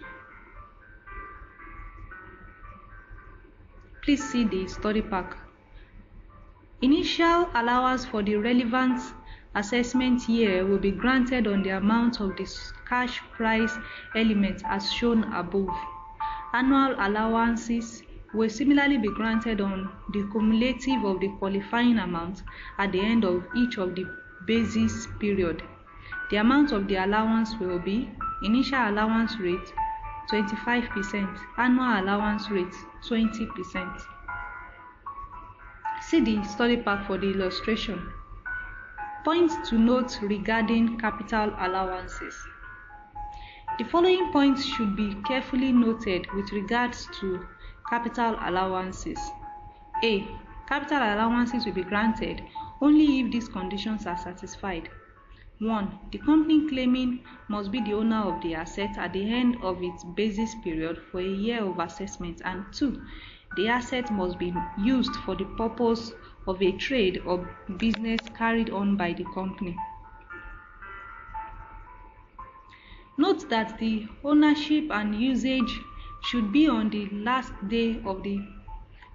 Please see the study pack. Initial allowance for the relevant assessment year will be granted on the amount of the cash price element as shown above. Annual allowances will similarly be granted on the cumulative of the qualifying amount at the end of each of the basis period. The amount of the allowance will be initial allowance rate 25%, annual allowance rate 20%. See the study pack for the illustration. Points to note regarding capital allowances. The following points should be carefully noted with regards to capital allowances. A. Capital allowances will be granted only if these conditions are satisfied. 1. The company claiming must be the owner of the asset at the end of its basis period for a year of assessment. And 2. The asset must be used for the purpose of a trade or business carried on by the company. Note that the ownership and usage should be on the last day of the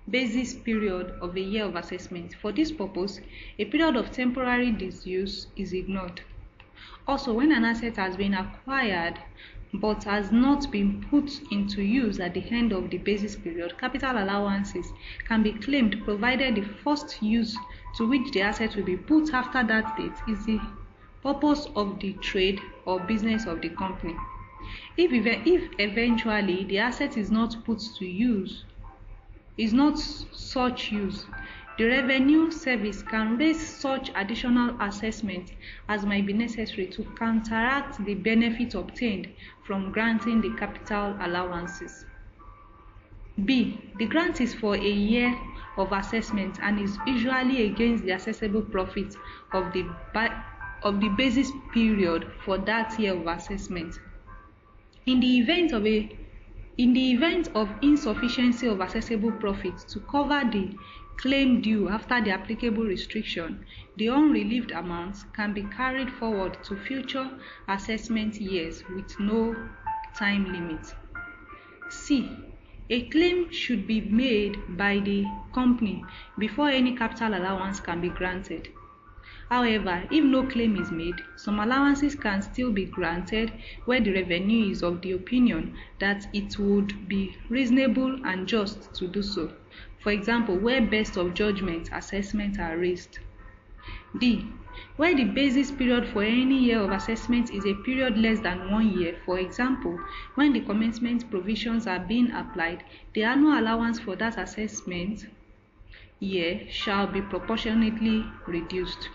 basis period of a year of assessment. For this purpose, a period of temporary disuse is ignored. Also, when an asset has been acquired but has not been put into use at the end of the basis period, capital allowances can be claimed provided the first use to which the asset will be put after that date is the purpose of the trade or business of the company. If eventually the asset is not put to use, is not such use, the revenue service can raise such additional assessment as might be necessary to counteract the benefit obtained from granting the capital allowances. B. The grant is for a year of assessment and is usually against the assessable profit of the basis period for that year of assessment. In the event of insufficiency of assessable profit to cover the claim due after the applicable restriction, the unrelieved amounts can be carried forward to future assessment years with no time limit. C. A claim should be made by the company before any capital allowance can be granted. However, if no claim is made, some allowances can still be granted where the revenue is of the opinion that it would be reasonable and just to do so. For example, where best of judgment assessments are raised. D. Where the basis period for any year of assessment is a period less than 1 year, for example, when the commencement provisions are being applied, the annual allowance for that assessment year shall be proportionately reduced.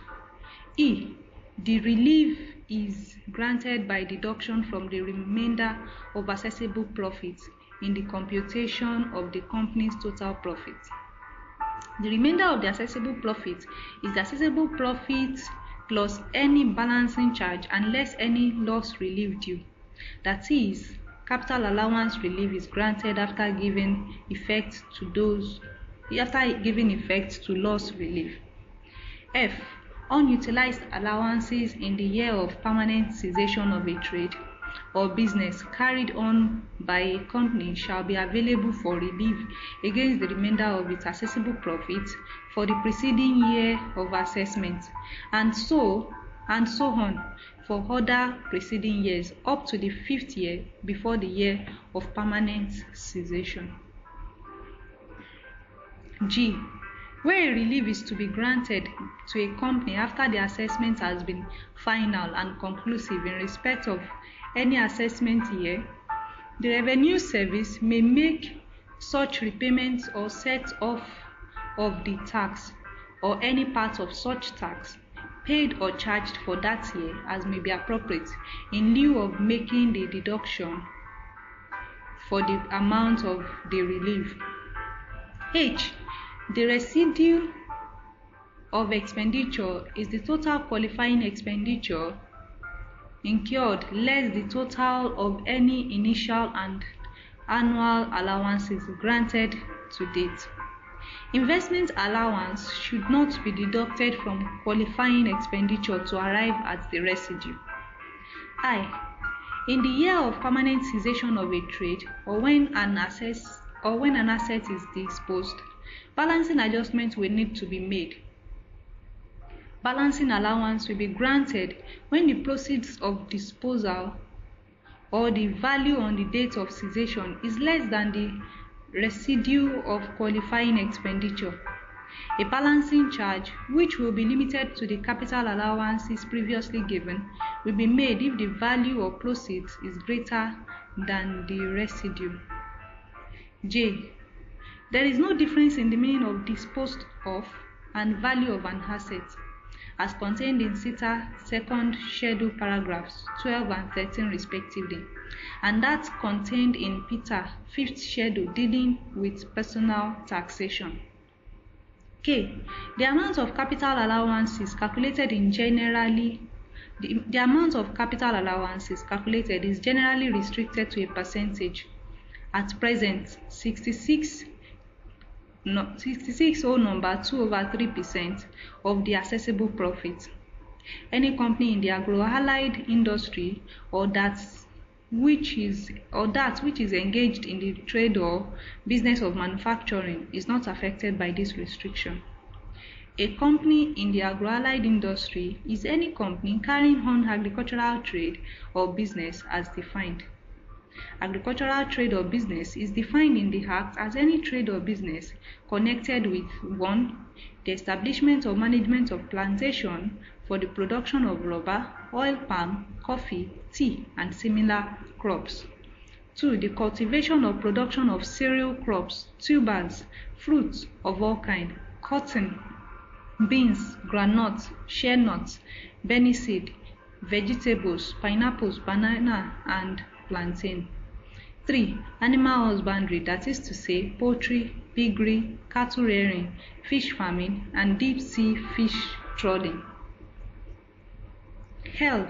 E. The relief is granted by deduction from the remainder of assessable profits in the computation of the company's total profit. The remainder of the assessable profit is the assessable profit plus any balancing charge unless any loss relief due. That is, capital allowance relief is granted after giving effect to loss relief. F. Unutilized allowances in the year of permanent cessation of a trade or business carried on by a company shall be available for relief against the remainder of its assessable profits for the preceding year of assessment, and so on for other preceding years up to the 5th year before the year of permanent cessation. G. Where a relief is to be granted to a company after the assessment has been final and conclusive in respect of any assessment year, the Revenue Service may make such repayments or set off of the tax or any part of such tax paid or charged for that year as may be appropriate in lieu of making the deduction for the amount of the relief. H. The residue of expenditure is the total qualifying expenditure incurred less the total of any initial and annual allowances granted to date. Investment allowance should not be deducted from qualifying expenditure to arrive at the residue. I. In the year of permanent cessation of a trade or when an asset is disposed, balancing adjustments will need to be made. Balancing allowance will be granted when the proceeds of disposal or the value on the date of cessation is less than the residue of qualifying expenditure. A balancing charge, which will be limited to the capital allowances previously given, will be made if the value of proceeds is greater than the residue. J. There is no difference in the meaning of disposed of and value of an asset, as contained in CETA 2nd Schedule paragraphs 12 and 13 respectively, and that contained in PETA 5th Schedule dealing with personal taxation. K. The amount of capital allowances calculated is generally restricted to a percentage. At present, 66 O number 2/3% of the assessable profit. Any company in the agro-allied industry or that which is engaged in the trade or business of manufacturing is not affected by this restriction. A company in the agro-allied industry is any company carrying on agricultural trade or business as defined. Agricultural trade or business is defined in the Act as any trade or business connected with 1. The establishment or management of plantation for the production of rubber, oil palm, coffee, tea, and similar crops. 2. The cultivation or production of cereal crops, tubers, fruits of all kinds, cotton, beans, groundnuts, shea nuts, beniseed, vegetables, pineapples, banana, and plantain. 3. Animal husbandry, that is to say, poultry, piggery, cattle rearing, fish farming, and deep-sea fish trawling. L.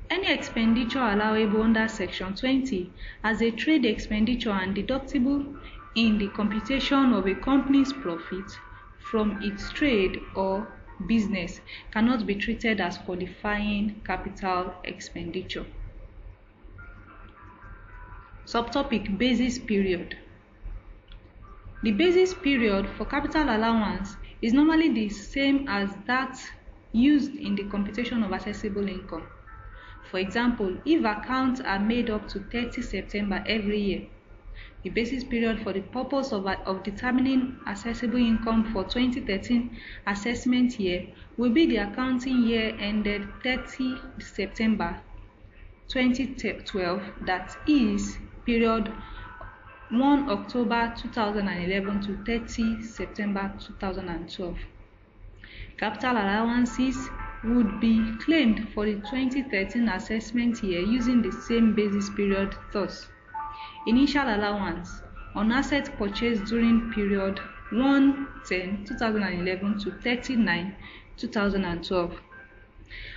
Any expenditure allowable under Section 20 as a trade expenditure and deductible in the computation of a company's profit from its trade or business cannot be treated as qualifying capital expenditure. Subtopic Basis Period. The basis period for capital allowance is normally the same as that used in the computation of assessable income. For example, if accounts are made up to 30 September every year, the basis period for the purpose of determining assessable income for 2013 assessment year will be the accounting year ended 30 September 2012, that is, period 1 October 2011 to 30 September 2012. Capital allowances would be claimed for the 2013 assessment year using the same basis period. Thus, initial allowance on assets purchased during period 1/10/2011 to 30/9/2012.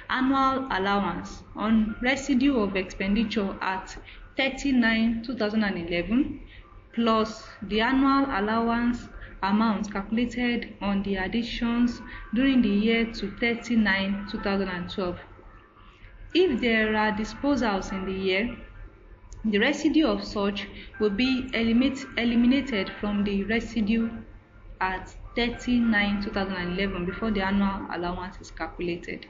Annual allowance on residue of expenditure at 30/9/2011 plus the annual allowance amount calculated on the additions during the year to 30/9/2012. If there are disposals in the year, the residue of such will be eliminated from the residue at 30/9/2011 before the annual allowance is calculated.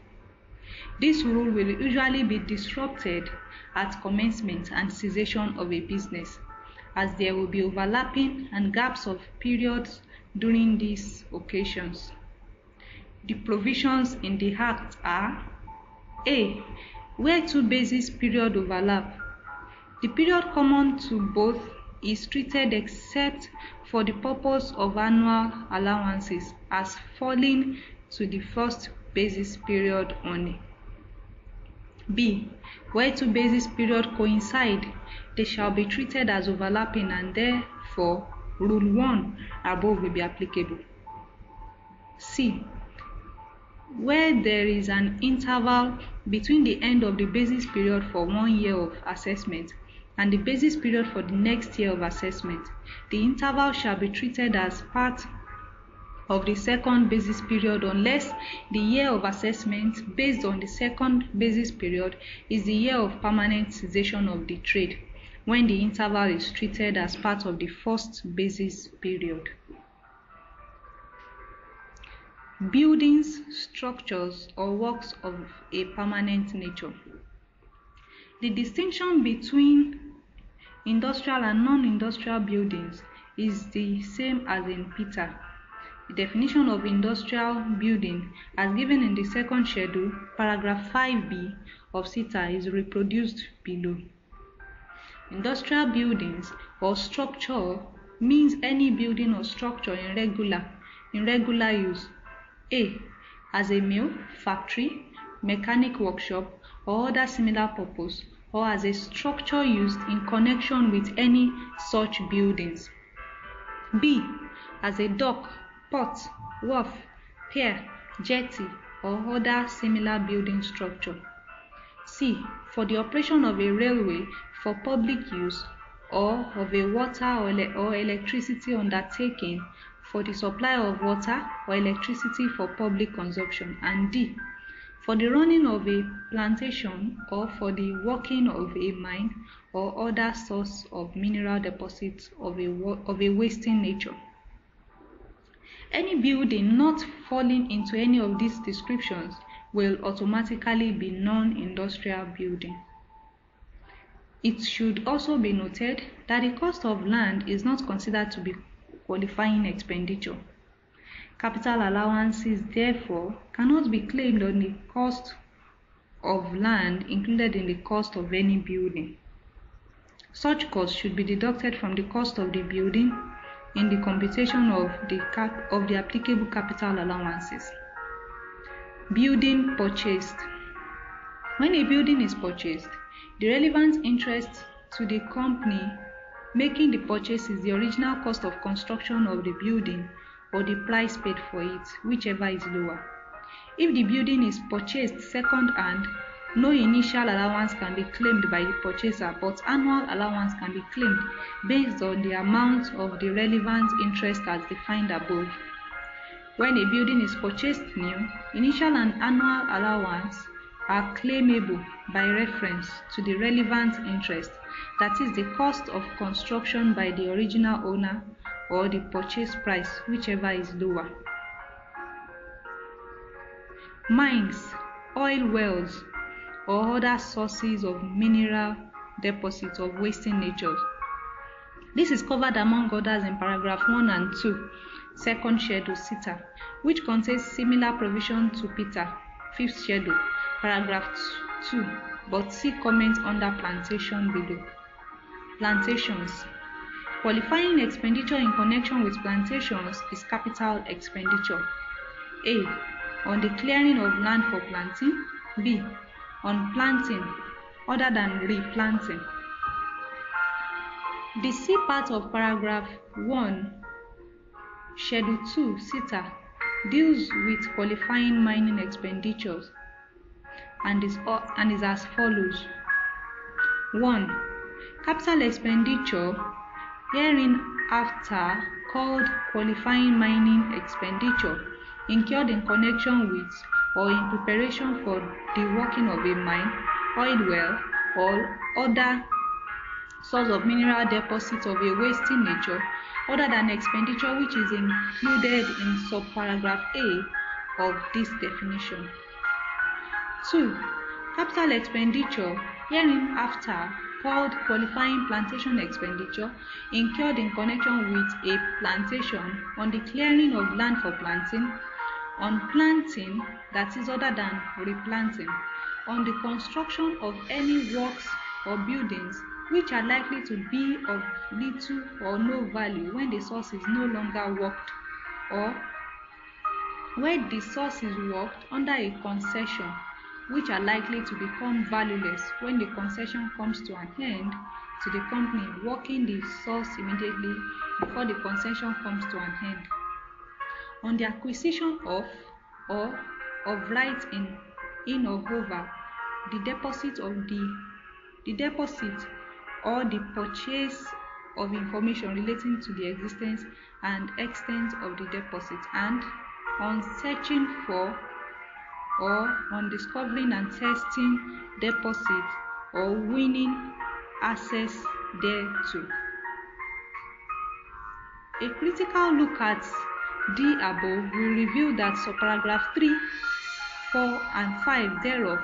This rule will usually be disrupted at commencement and cessation of a business, as there will be overlapping and gaps of periods during these occasions. The provisions in the Act are: A. Where two basis periods overlap, the period common to both is treated except for the purpose of annual allowances as falling to the first basis period only. B. Where two basis periods coincide, they shall be treated as overlapping and therefore Rule 1 above will be applicable. C. Where there is an interval between the end of the basis period for 1 year of assessment and the basis period for the next year of assessment, the interval shall be treated as part of the second basis period unless the year of assessment based on the second basis period is the year of permanent cessation of the trade, when the interval is treated as part of the first basis period. Buildings, structures, or works of a permanent nature. The distinction between industrial and non-industrial buildings is the same as in PITA. The definition of industrial building as given in the second schedule, paragraph 5b of CETA is reproduced below. Industrial buildings or structure means any building or structure in regular use. A. As a mill, factory, mechanic workshop, or other similar purpose, or as a structure used in connection with any such buildings. B. As a dock, port, wharf, pier, jetty, or other similar building structure. C. For the operation of a railway for public use or of a water or electricity undertaking for the supply of water or electricity for public consumption. And D. For the running of a plantation or for the working of a mine or other source of mineral deposits of a wasting nature. Any building not falling into any of these descriptions will automatically be non-industrial building. It should also be noted that the cost of land is not considered to be qualifying expenditure. Capital allowances, therefore, cannot be claimed on the cost of land included in the cost of any building. Such costs should be deducted from the cost of the building in the computation of the applicable capital allowances. Building purchased. When a building is purchased, the relevant interest to the company making the purchase is the original cost of construction of the building or the price paid for it, whichever is lower. If the building is purchased second-hand, no initial allowance can be claimed by the purchaser, but annual allowance can be claimed based on the amount of the relevant interest as defined above. When a building is purchased new, initial and annual allowance are claimable by reference to the relevant interest, that is the cost of construction by the original owner or the purchase price, whichever is lower. Mines, oil wells, or other sources of mineral deposits of wasting nature. This is covered among others in paragraph 1 and 2, second schedule CETA, which contains similar provision to PITA, fifth schedule, paragraph 2, but see comments under plantation below. Plantations. Qualifying expenditure in connection with plantations is capital expenditure. A. on the clearing of land for planting. B. On planting other than replanting. The C part of paragraph 1, Schedule 2, SITA, deals with qualifying mining expenditures and is as follows. 1. Capital expenditure, hereinafter called qualifying mining expenditure, incurred in connection with or in preparation for the working of a mine, oil well, or other source of mineral deposits of a wasting nature, other than expenditure which is included in subparagraph A of this definition. 2. Capital expenditure, hereinafter called qualifying plantation expenditure, incurred in connection with a plantation, on the clearing of land for planting, on planting that is other than replanting, on the construction of any works or buildings which are likely to be of little or no value when the source is no longer worked, or where the source is worked under a concession, which are likely to become valueless when the concession comes to an end, to the company working the source immediately before the concession comes to an end. On the acquisition of or of rights in or over the deposit or the purchase of information relating to the existence and extent of the deposit, and on searching for or on discovering and testing deposits or winning access thereto. A critical look at the above will reveal that subparagraph 3, 4, and 5 thereof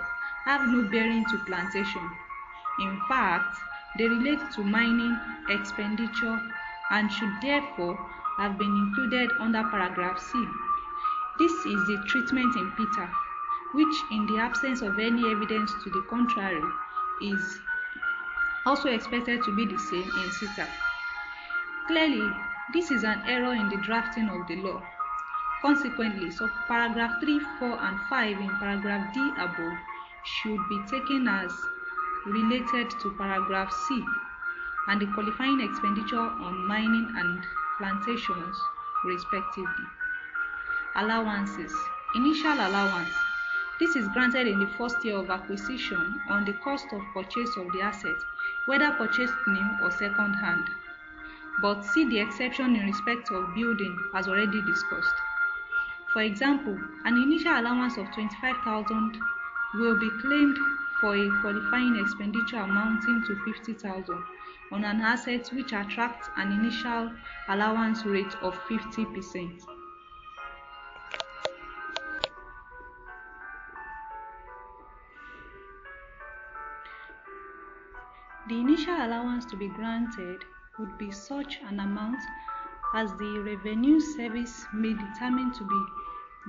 have no bearing to plantation. In fact, they relate to mining expenditure and should therefore have been included under paragraph C. This is the treatment in Peter, which, in the absence of any evidence to the contrary, is also expected to be the same in SITA. Clearly, this is an error in the drafting of the law. Consequently, paragraph 3, 4, and 5 in paragraph D above should be taken as related to paragraph C and the qualifying expenditure on mining and plantations, respectively. Allowances. Initial allowance. This is granted in the first year of acquisition on the cost of purchase of the asset, whether purchased new or second hand. But see the exception in respect of building as already discussed. For example, an initial allowance of 25,000 will be claimed for a qualifying expenditure amounting to 50,000 on an asset which attracts an initial allowance rate of 50%. The initial allowance to be granted would be such an amount as the Revenue Service may determine to be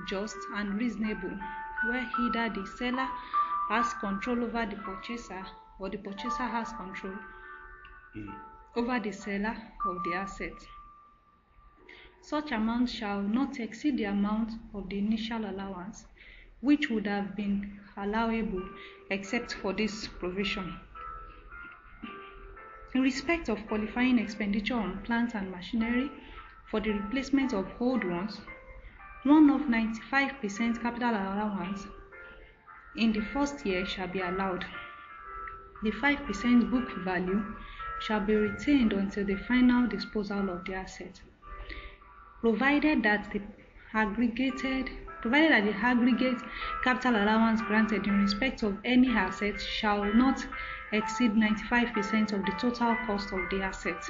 just and reasonable, where either the seller has control over the purchaser or the purchaser has control over the seller of the asset. Such amount shall not exceed the amount of the initial allowance, which would have been allowable except for this provision. In respect of qualifying expenditure on plants and machinery for the replacement of old ones, one of 95% capital allowance in the first year shall be allowed. The 5% book value shall be retained until the final disposal of the asset, provided that the aggregate capital allowance granted in respect of any asset shall not exceed 95% of the total cost of the asset.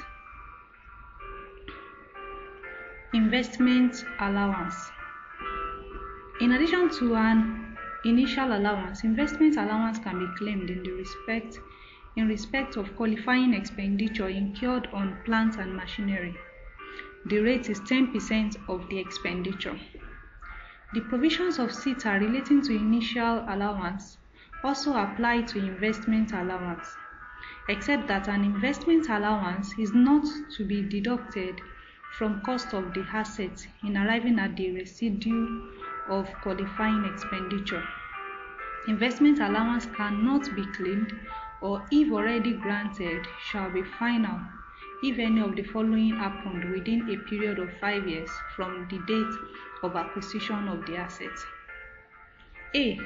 Investment allowance. In addition to an initial allowance, investment allowance can be claimed in respect of qualifying expenditure incurred on plants and machinery. The rate is 10% of the expenditure. The provisions of SITA relating to initial allowance also apply to investment allowance, except that an investment allowance is not to be deducted from cost of the asset in arriving at the residue of qualifying expenditure. Investment allowance cannot be claimed, or if already granted, shall be final if any of the following happened within a period of 5 years from the date of acquisition of the asset. A.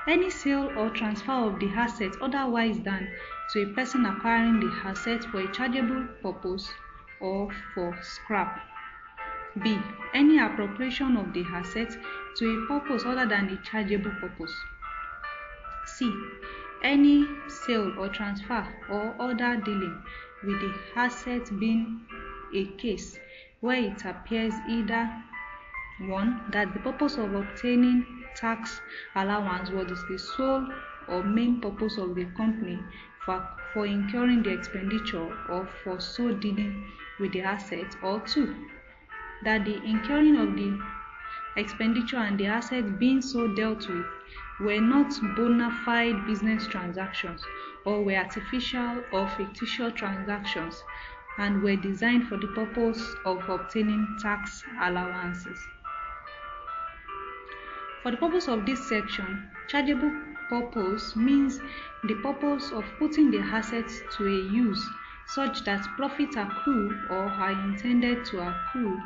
Any sale or transfer of the asset otherwise than to a person acquiring the asset for a chargeable purpose or for scrap. B. Any appropriation of the asset to a purpose other than the chargeable purpose. C. Any sale or transfer or other dealing with the asset being a case where it appears either 1. That the purpose of obtaining tax allowance was the sole or main purpose of the company for incurring the expenditure or for so dealing with the asset, or 2. That the incurring of the expenditure and the asset being so dealt with were not bona fide business transactions or were artificial or fictitious transactions and were designed for the purpose of obtaining tax allowances. For the purpose of this section, chargeable purpose means the purpose of putting the assets to a use such that profits accrue or are intended to accrue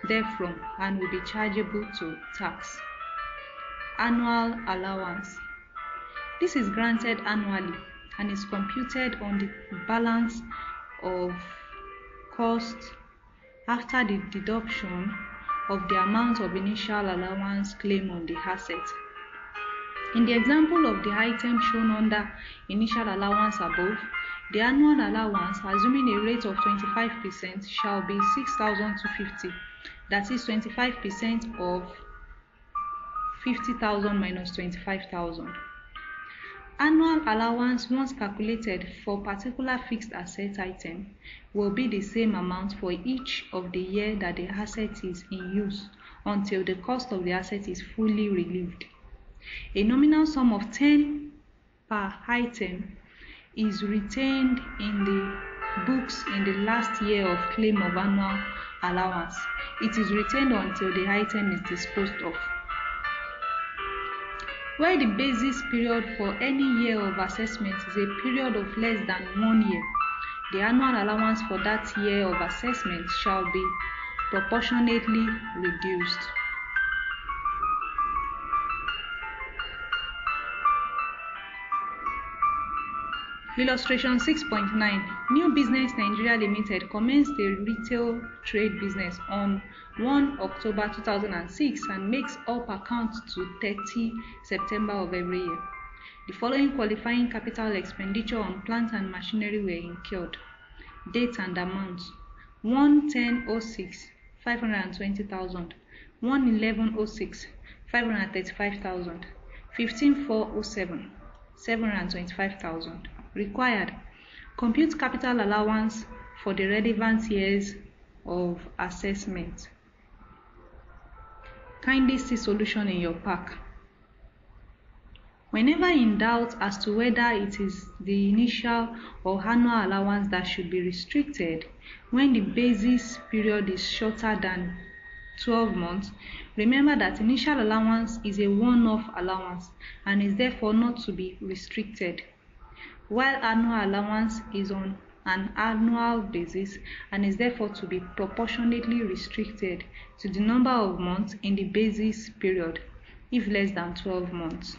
therefrom and will be chargeable to tax. Annual allowance. This is granted annually and is computed on the balance of cost after the deduction of the amount of initial allowance claimed on the asset. In the example of the item shown under initial allowance above, the annual allowance, assuming a rate of 25%, shall be 6,250. That is 25% of 50,000 minus 25,000. Annual allowance, once calculated for particular fixed asset item, will be the same amount for each of the year that the asset is in use until the cost of the asset is fully relieved. A nominal sum of 10 per item is retained in the books in the last year of claim of annual allowance. It is retained until the item is disposed of. Where the basis period for any year of assessment is a period of less than 1 year, the annual allowance for that year of assessment shall be proportionately reduced. Illustration 6.9. New Business Nigeria Limited commenced a retail trade business on 1 October 2006 and makes up accounts to 30 September of every year. The following qualifying capital expenditure on plant and machinery were incurred. Date and amount: 1/10/06, 520,000; 1/11/06, 535,000; 15/4/07, 725,000. Required: compute capital allowance for the relevant years of assessment. Kindly see solution in your pack. Whenever in doubt as to whether it is the initial or annual allowance that should be restricted when the basis period is shorter than 12 months, remember that initial allowance is a one-off allowance and is therefore not to be restricted, while annual allowance is on an annual basis and is therefore to be proportionately restricted to the number of months in the basis period, if less than 12 months.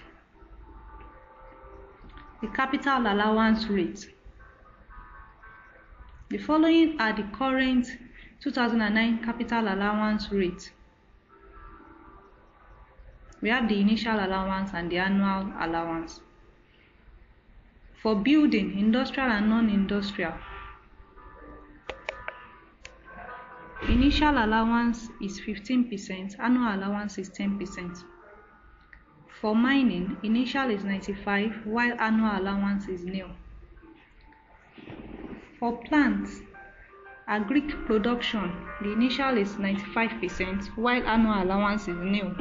The capital allowance rate. The following are the current 2009 capital allowance rate. We have the initial allowance and the annual allowance. For building, industrial and non-industrial, initial allowance is 15%, annual allowance is 10%. For mining, initial is 95%, while annual allowance is nil. For plants, agric production, the initial is 95%, while annual allowance is nil.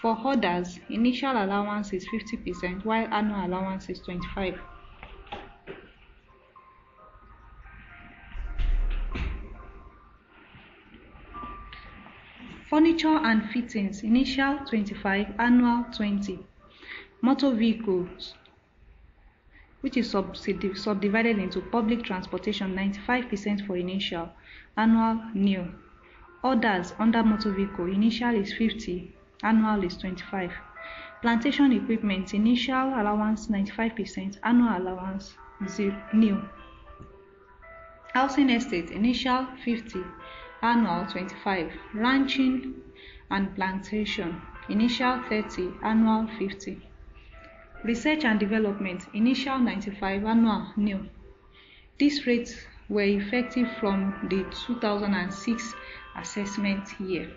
For others, initial allowance is 50%, while annual allowance is 25%. Furniture and fittings, initial 25, annual 20. Motor vehicles, which is subdivided into public transportation, 95% for initial, annual nil. Others under motor vehicle, initial is 50, annual is 25. Plantation equipment, initial allowance 95%, annual allowance nil. Housing estate, initial 50, annual 25. Ranching and plantation, initial 30, annual 50. Research and development, initial 95, annual nil. These rates were effective from the 2006 assessment year.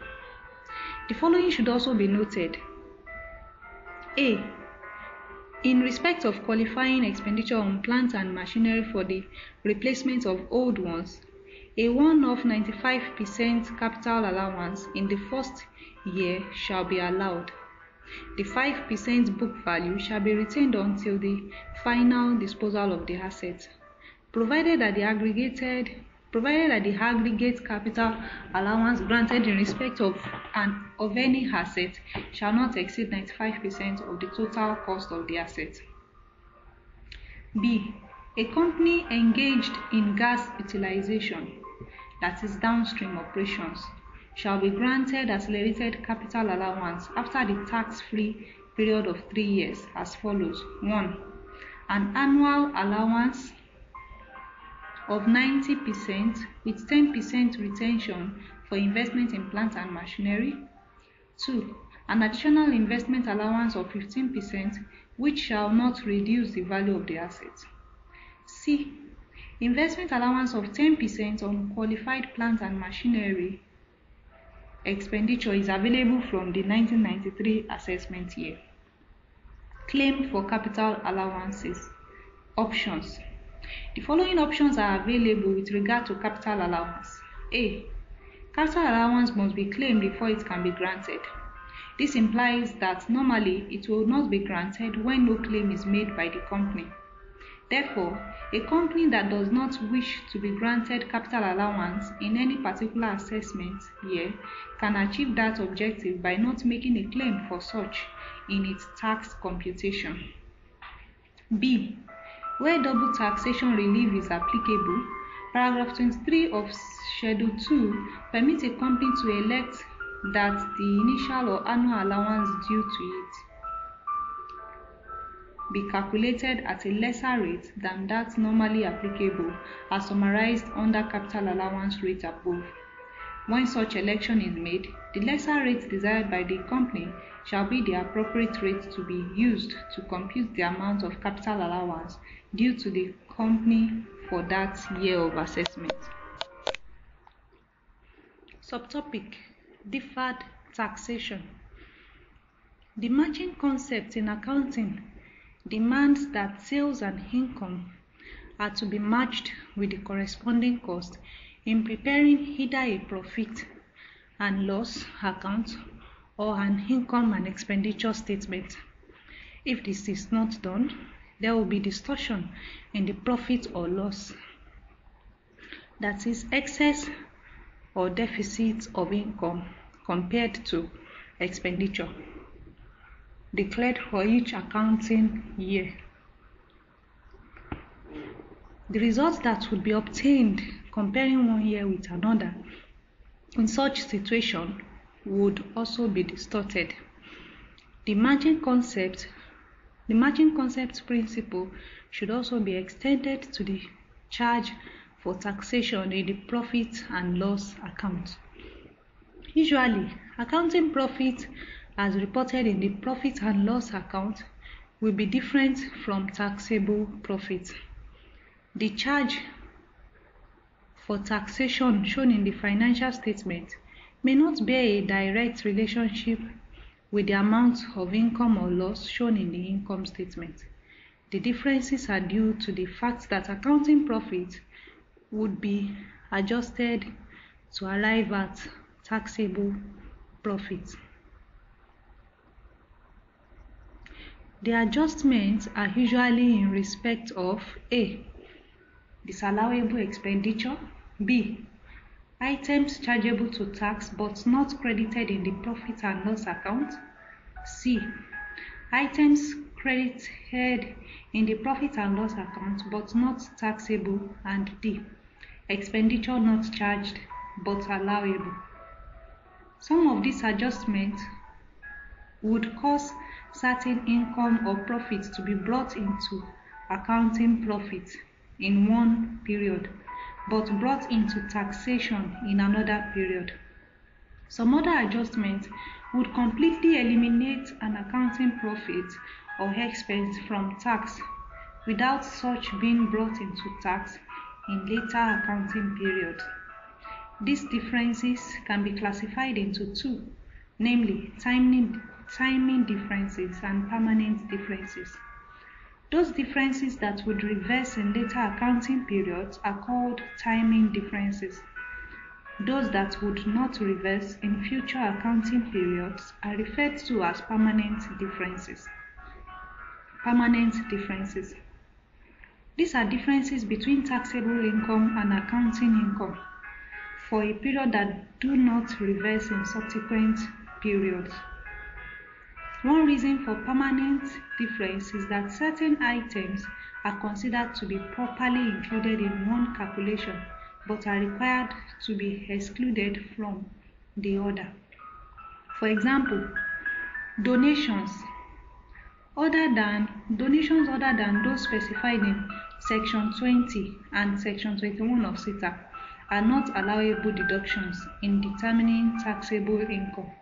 The following should also be noted. A. In respect of qualifying expenditure on plant and machinery for the replacement of old ones, a one-off 95% capital allowance in the first year shall be allowed. The 5% book value shall be retained until the final disposal of the asset, provided that the aggregate capital allowance granted in respect of any asset shall not exceed 95% of the total cost of the asset. B. A company engaged in gas utilization, that is downstream operations, shall be granted accelerated capital allowance after the tax-free period of 3 years as follows. 1. An annual allowance of 90% with 10% retention for investment in plant and machinery. 2. An additional investment allowance of 15% which shall not reduce the value of the asset. C. Investment allowance of 10% on qualified plant and machinery expenditure is available from the 1993 assessment year. Claim for capital allowances. Options. The following options are available with regard to capital allowance. A. Capital allowance must be claimed before it can be granted. This implies that normally it will not be granted when no claim is made by the company. Therefore, a company that does not wish to be granted capital allowance in any particular assessment year can achieve that objective by not making a claim for such in its tax computation. B. Where double taxation relief is applicable, paragraph 23 of Schedule 2 permits a company to elect that the initial or annual allowance due to it be calculated at a lesser rate than that normally applicable as summarized under capital allowance rate above. When such election is made, the lesser rate desired by the company shall be the appropriate rate to be used to compute the amount of capital allowance due to the company for that year of assessment. Subtopic: Deferred taxation. The matching concept in accounting demands that sales and income are to be matched with the corresponding cost in preparing either a profit and loss account or an income and expenditure statement. If this is not done, there will be distortion in the profit or loss, that is, excess or deficit of income compared to expenditure declared for each accounting year. The results that would be obtained comparing one year with another in such situation would also be distorted. The matching concept principle should also be extended to the charge for taxation in the profit and loss account. Usually, accounting profit as reported in the profit and loss account will be different from taxable profit. The charge for taxation shown in the financial statement may not bear a direct relationship with the amount of income or loss shown in the income statement. The differences are due to the fact that accounting profit would be adjusted to arrive at taxable profit. The adjustments are usually in respect of A. Disallowable expenditure, B. Items chargeable to tax but not credited in the profit and loss account. C. Items credited in the profit and loss account but not taxable. And D. Expenditure not charged but allowable. Some of these adjustments would cause certain income or profits to be brought into accounting profit in one period, but brought into taxation in another period. Some other adjustments would completely eliminate an accounting profit or expense from tax without such being brought into tax in later accounting periods. These differences can be classified into two, namely timing differences and permanent differences. Those differences that would reverse in later accounting periods are called timing differences. Those that would not reverse in future accounting periods are referred to as permanent differences. Permanent differences. These are differences between taxable income and accounting income for a period that do not reverse in subsequent periods. One reason for permanent difference is that certain items are considered to be properly included in one calculation but are required to be excluded from the other. For example, donations other than those specified in Section 20 and Section 21 of SETA are not allowable deductions in determining taxable income.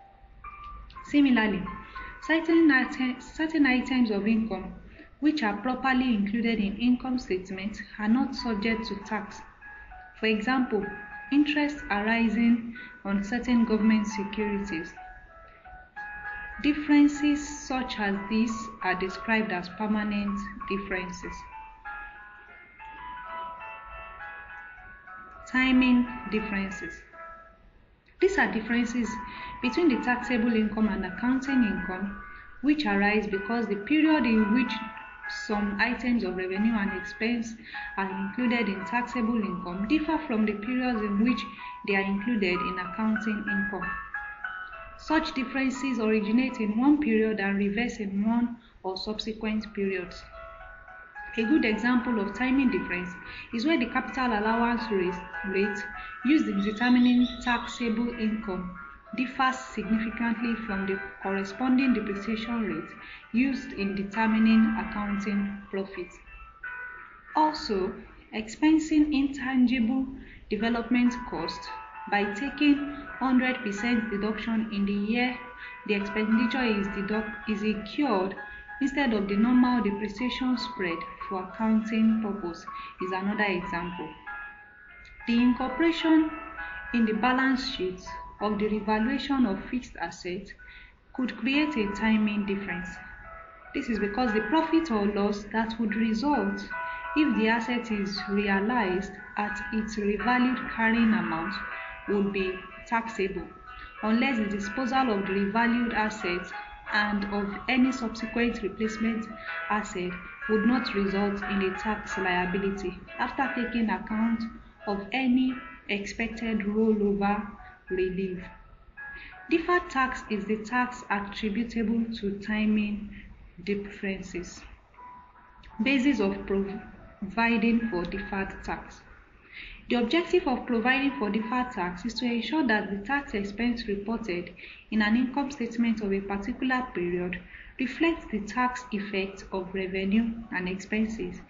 Similarly, certain items of income which are properly included in income statements are not subject to tax. For example, interest arising on certain government securities. Differences such as these are described as permanent differences. Timing differences. These are differences between the taxable income and accounting income which arise because the period in which some items of revenue and expense are included in taxable income differ from the periods in which they are included in accounting income. Such differences originate in one period and reverse in one or subsequent periods. A good example of timing difference is where the capital allowance rate used in determining taxable income differs significantly from the corresponding depreciation rate used in determining accounting profit. Also, expensing intangible development cost by taking 100% deduction in the year the expenditure is incurred instead of the normal depreciation spread for accounting purpose is another example. The incorporation in the balance sheet of the revaluation of fixed assets could create a timing difference. This is because the profit or loss that would result if the asset is realized at its revalued carrying amount would be taxable, unless the disposal of the revalued asset and of any subsequent replacement asset would not result in a tax liability after taking account of any expected rollover relief. Deferred tax is the tax attributable to timing differences. Basis of providing for deferred tax. The objective of providing for deferred tax is to ensure that the tax expense reported in an income statement of a particular period reflects the tax effect of revenue and expenses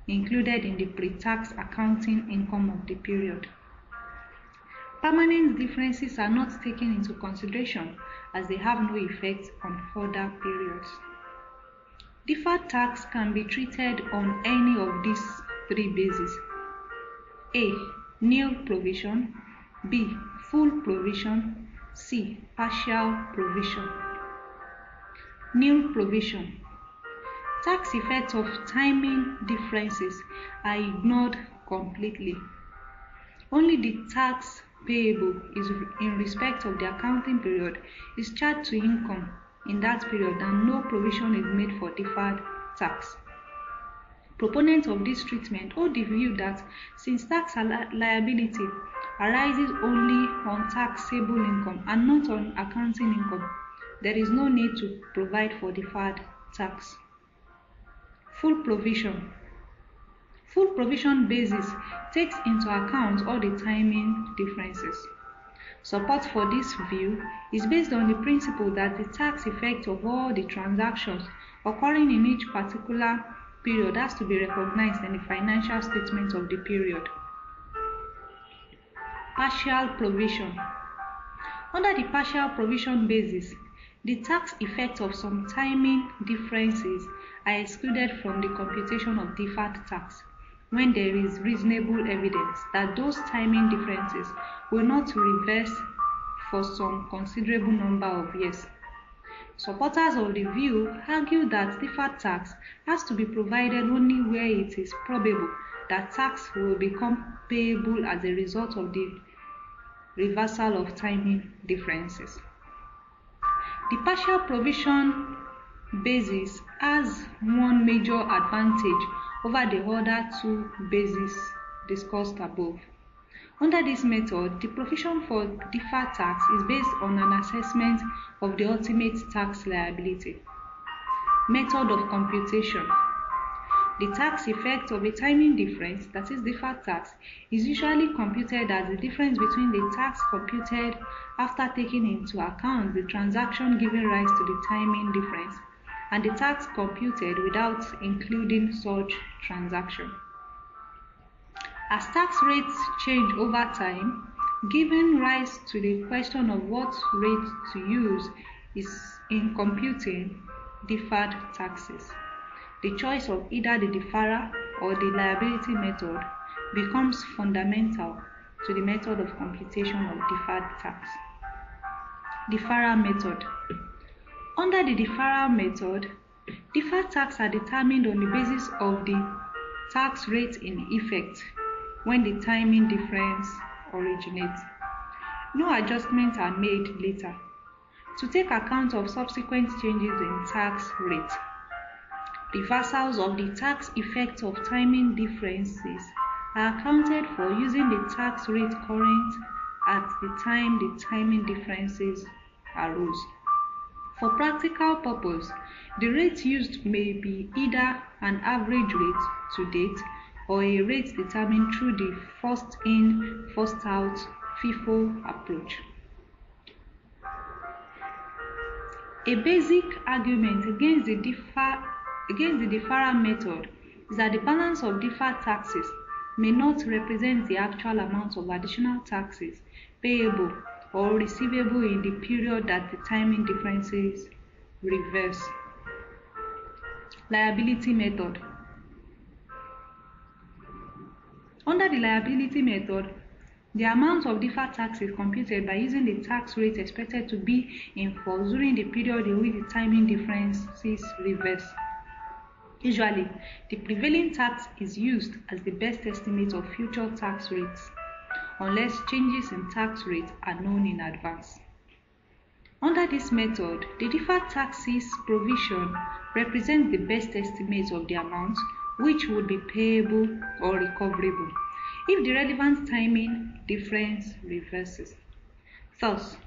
included in the pre-tax accounting income of the period. Permanent differences are not taken into consideration as they have no effect on further periods. Deferred tax can be treated on any of these three bases. A. Nil provision. B. Full provision. C. Partial provision. Nil provision. Tax effects of timing differences are ignored completely. Only the tax payable is in respect of the accounting period is charged to income in that period and no provision is made for deferred tax. Proponents of this treatment hold the view that since tax liability arises only on taxable income and not on accounting income, there is no need to provide for deferred tax. Full provision. Full provision basis takes into account all the timing differences. Support for this view is based on the principle that the tax effect of all the transactions occurring in each particular period has to be recognized in the financial statement of the period. Partial provision. Under the partial provision basis, the tax effect of some timing differences are excluded from the computation of deferred tax when there is reasonable evidence that those timing differences will not reverse for some considerable number of years. Supporters of the view argue that deferred tax has to be provided only where it is probable that tax will become payable as a result of the reversal of timing differences. The partial provision basis has one major advantage over the other two bases discussed above. Under this method, the provision for deferred tax is based on an assessment of the ultimate tax liability. Method of computation. The tax effect of a timing difference, that is deferred tax, is usually computed as the difference between the tax computed after taking into account the transaction giving rise to the timing difference and the tax computed without including such transaction. As tax rates change over time, giving rise to the question of what rate to use is in computing deferred taxes. The choice of either the deferral or the liability method becomes fundamental to the method of computation of deferred tax. Deferral method. Under the deferral method, deferred tax are determined on the basis of the tax rate in effect when the timing difference originates. No adjustments are made later to take account of subsequent changes in tax rate. Reversals of the tax effect of timing differences are accounted for using the tax rate current at the time the timing differences arose. For practical purpose, the rate used may be either an average rate to date or a rate determined through the first in, first out FIFO approach. A basic argument against the deferral method is that the balance of deferred taxes may not represent the actual amount of additional taxes payable or receivable in the period that the timing differences reverse. Liability method. Under the liability method, the amount of deferred tax is computed by using the tax rate expected to be in force during the period in which the timing differences reverse. Usually, the prevailing tax is used as the best estimate of future tax rates, unless changes in tax rate are known in advance. Under this method, the deferred taxes provision represents the best estimate of the amount which would be payable or recoverable if the relevant timing difference reverses. Thus,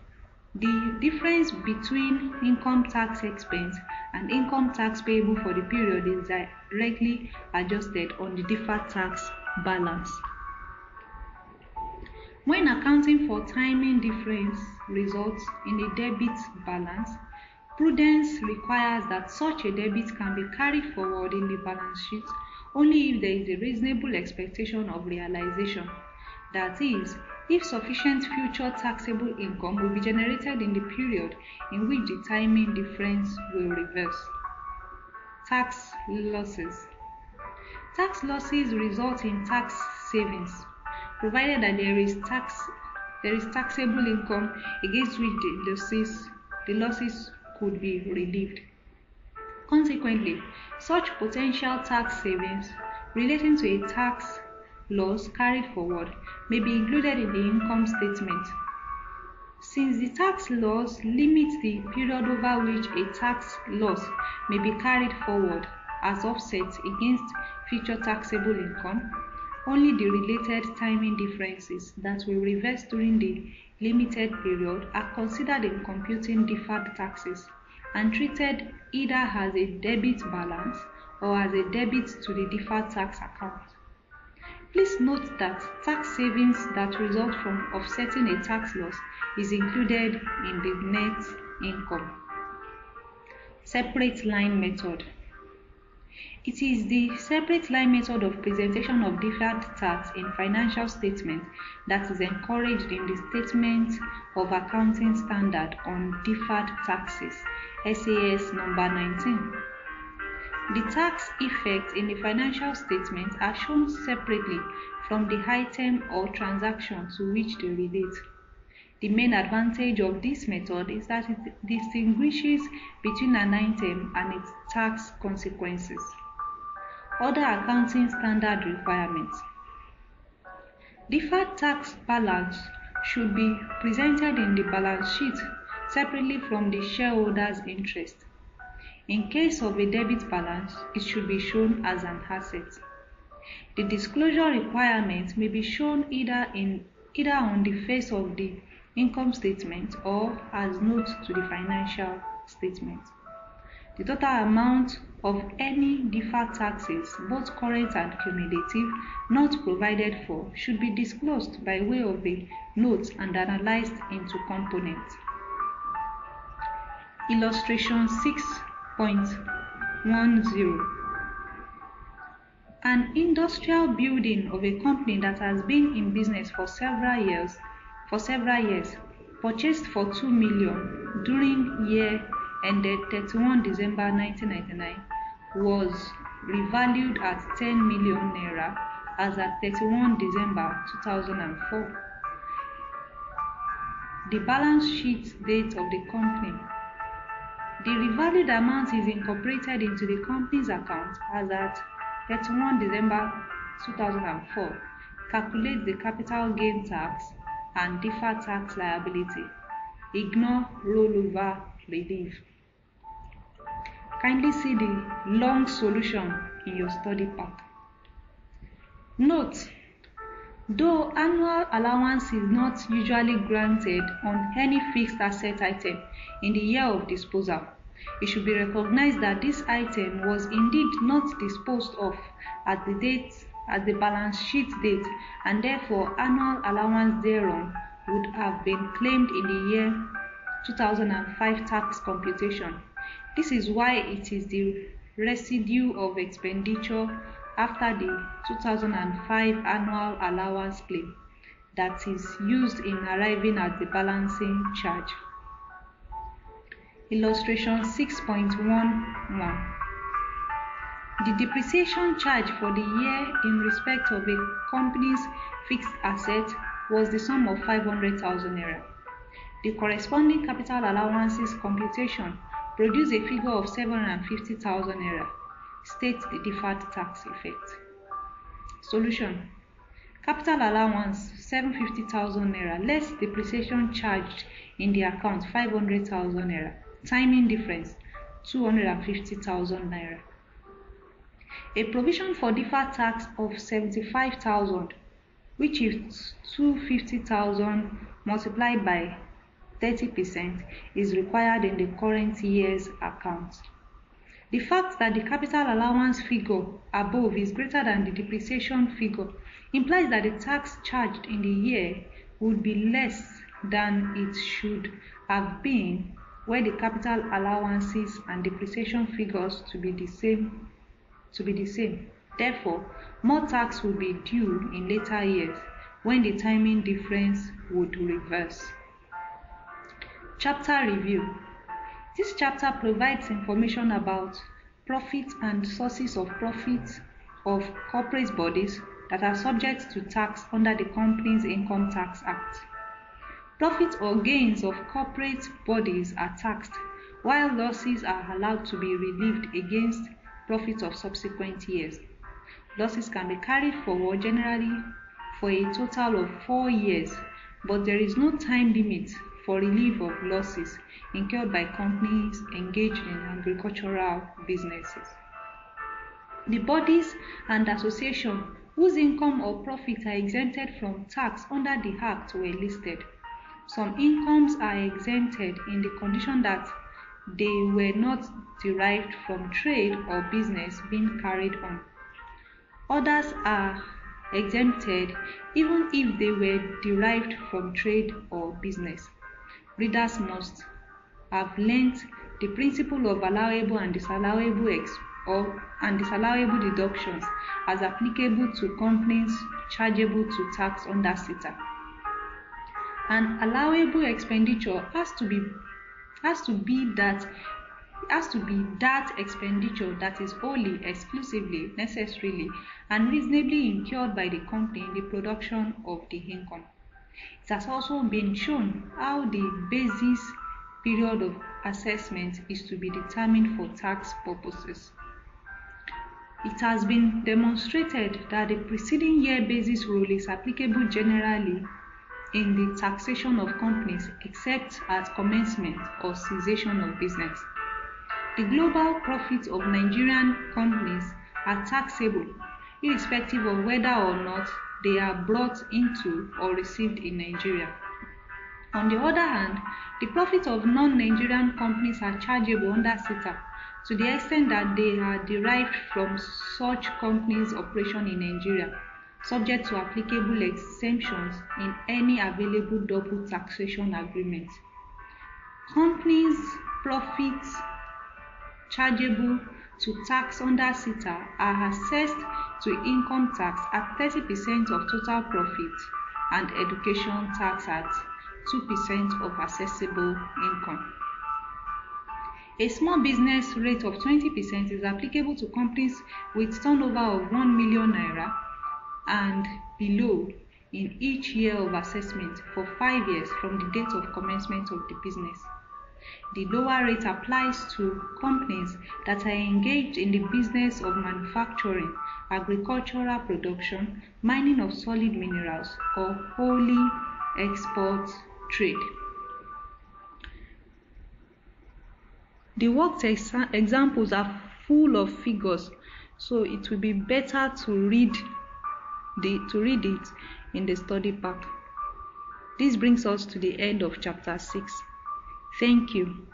the difference between income tax expense and income tax payable for the period is directly adjusted on the deferred tax balance. When accounting for timing difference results in a debit balance, prudence requires that such a debit can be carried forward in the balance sheet only if there is a reasonable expectation of realization. That is, if sufficient future taxable income will be generated in the period in which the timing difference will reverse. Tax losses. Tax losses result in tax savings, provided that there is taxable income against which the losses could be relieved. Consequently, such potential tax savings relating to a tax loss carried forward may be included in the income statement. Since the tax loss limits the period over which a tax loss may be carried forward as offset against future taxable income, Only the related timing differences that will reverse during the limited period are considered in computing deferred taxes and treated either as a debit balance or as a debit to the deferred tax account. Please note that tax savings that result from offsetting a tax loss is included in the net income. Separate line method. It is the separate line method of presentation of deferred tax in financial statements that is encouraged in the Statement of Accounting Standard on Deferred Taxes, SAS number 19. The tax effects in the financial statements are shown separately from the item or transaction to which they relate. The main advantage of this method is that it distinguishes between an item and its tax consequences. Other accounting standard requirements. Deferred tax balance should be presented in the balance sheet separately from the shareholder's interest. In case of a debit balance, it should be shown as an asset. The disclosure requirement may be shown either on the face of the income statement or as notes to the financial statement. The total amount of any deferred taxes, both current and cumulative, not provided for, should be disclosed by way of a note and analyzed into components. Illustration 6.10. An industrial building of a company that has been in business for several years, purchased for 2 million during year ended 31 December 1999, was revalued at 10 million naira as at 31 December 2004. The balance sheet date of the company. The revalued amount is incorporated into the company's account as at 31 December 2004. Calculate the capital gain tax and deferred tax liability. Ignore rollover relief. Kindly see the long solution in your study pack. Note: though annual allowance is not usually granted on any fixed asset item in the year of disposal, it should be recognized that this item was indeed not disposed of at the balance sheet date, and therefore annual allowance thereon would have been claimed in the year 2005 tax computation. This is why it is the residue of expenditure after the 2005 annual allowance claim that is used in arriving at the balancing charge. Illustration 6.11. The depreciation charge for the year in respect of a company's fixed asset was the sum of 500,000 naira. The corresponding capital allowances computation produced a figure of 750,000 naira. State the deferred tax effect. Solution: capital allowance 750,000 naira less depreciation charged in the account 500,000 naira. Timing difference 250,000 naira. A provision for deferred tax of 75,000, which is 250,000 multiplied by 30%, is required in the current year's account. The fact that the capital allowance figure above is greater than the depreciation figure implies that the tax charged in the year would be less than it should have been were the capital allowances and depreciation figures to be the same. Therefore, more tax will be due in later years when the timing difference would reverse. Chapter review. This chapter provides information about profit and sources of profit of corporate bodies that are subject to tax under the Companies Income Tax Act. Profits or gains of corporate bodies are taxed, while losses are allowed to be relieved against profits of subsequent years. Losses can be carried forward generally for a total of 4 years, but there is no time limit for relief of losses incurred by companies engaged in agricultural businesses. The bodies and associations whose income or profits are exempted from tax under the Act were listed. Some incomes are exempted in the condition that they were not derived from trade or business being carried on. Others are exempted even if they were derived from trade or business. Readers must have learnt the principle of allowable and disallowable deductions as applicable to companies chargeable to tax under CETA. An allowable expenditure has to be that expenditure that is wholly, exclusively, necessarily, and reasonably incurred by the company in the production of the income. It has also been shown how the basis period of assessment is to be determined for tax purposes. It has been demonstrated that the preceding year basis rule is applicable generally in the taxation of companies except at commencement or cessation of business. The global profits of Nigerian companies are taxable irrespective of whether or not they are brought into or received in Nigeria. On the other hand, the profits of non-Nigerian companies are chargeable under CETA to the extent that they are derived from such companies' operation in Nigeria, subject to applicable exemptions in any available double taxation agreement. Companies' profits chargeable to tax under CETA are assessed to income tax at 30% of total profit and education tax at 2% of assessable income. A small business rate of 20% is applicable to companies with turnover of 1 million naira and below in each year of assessment for 5 years from the date of commencement of the business. The lower rate applies to companies that are engaged in the business of manufacturing, agricultural production, mining of solid minerals, or wholly export trade. The worked examples are full of figures, so it will be better to read it in the study pack. This brings us to the end of chapter 6. Thank you.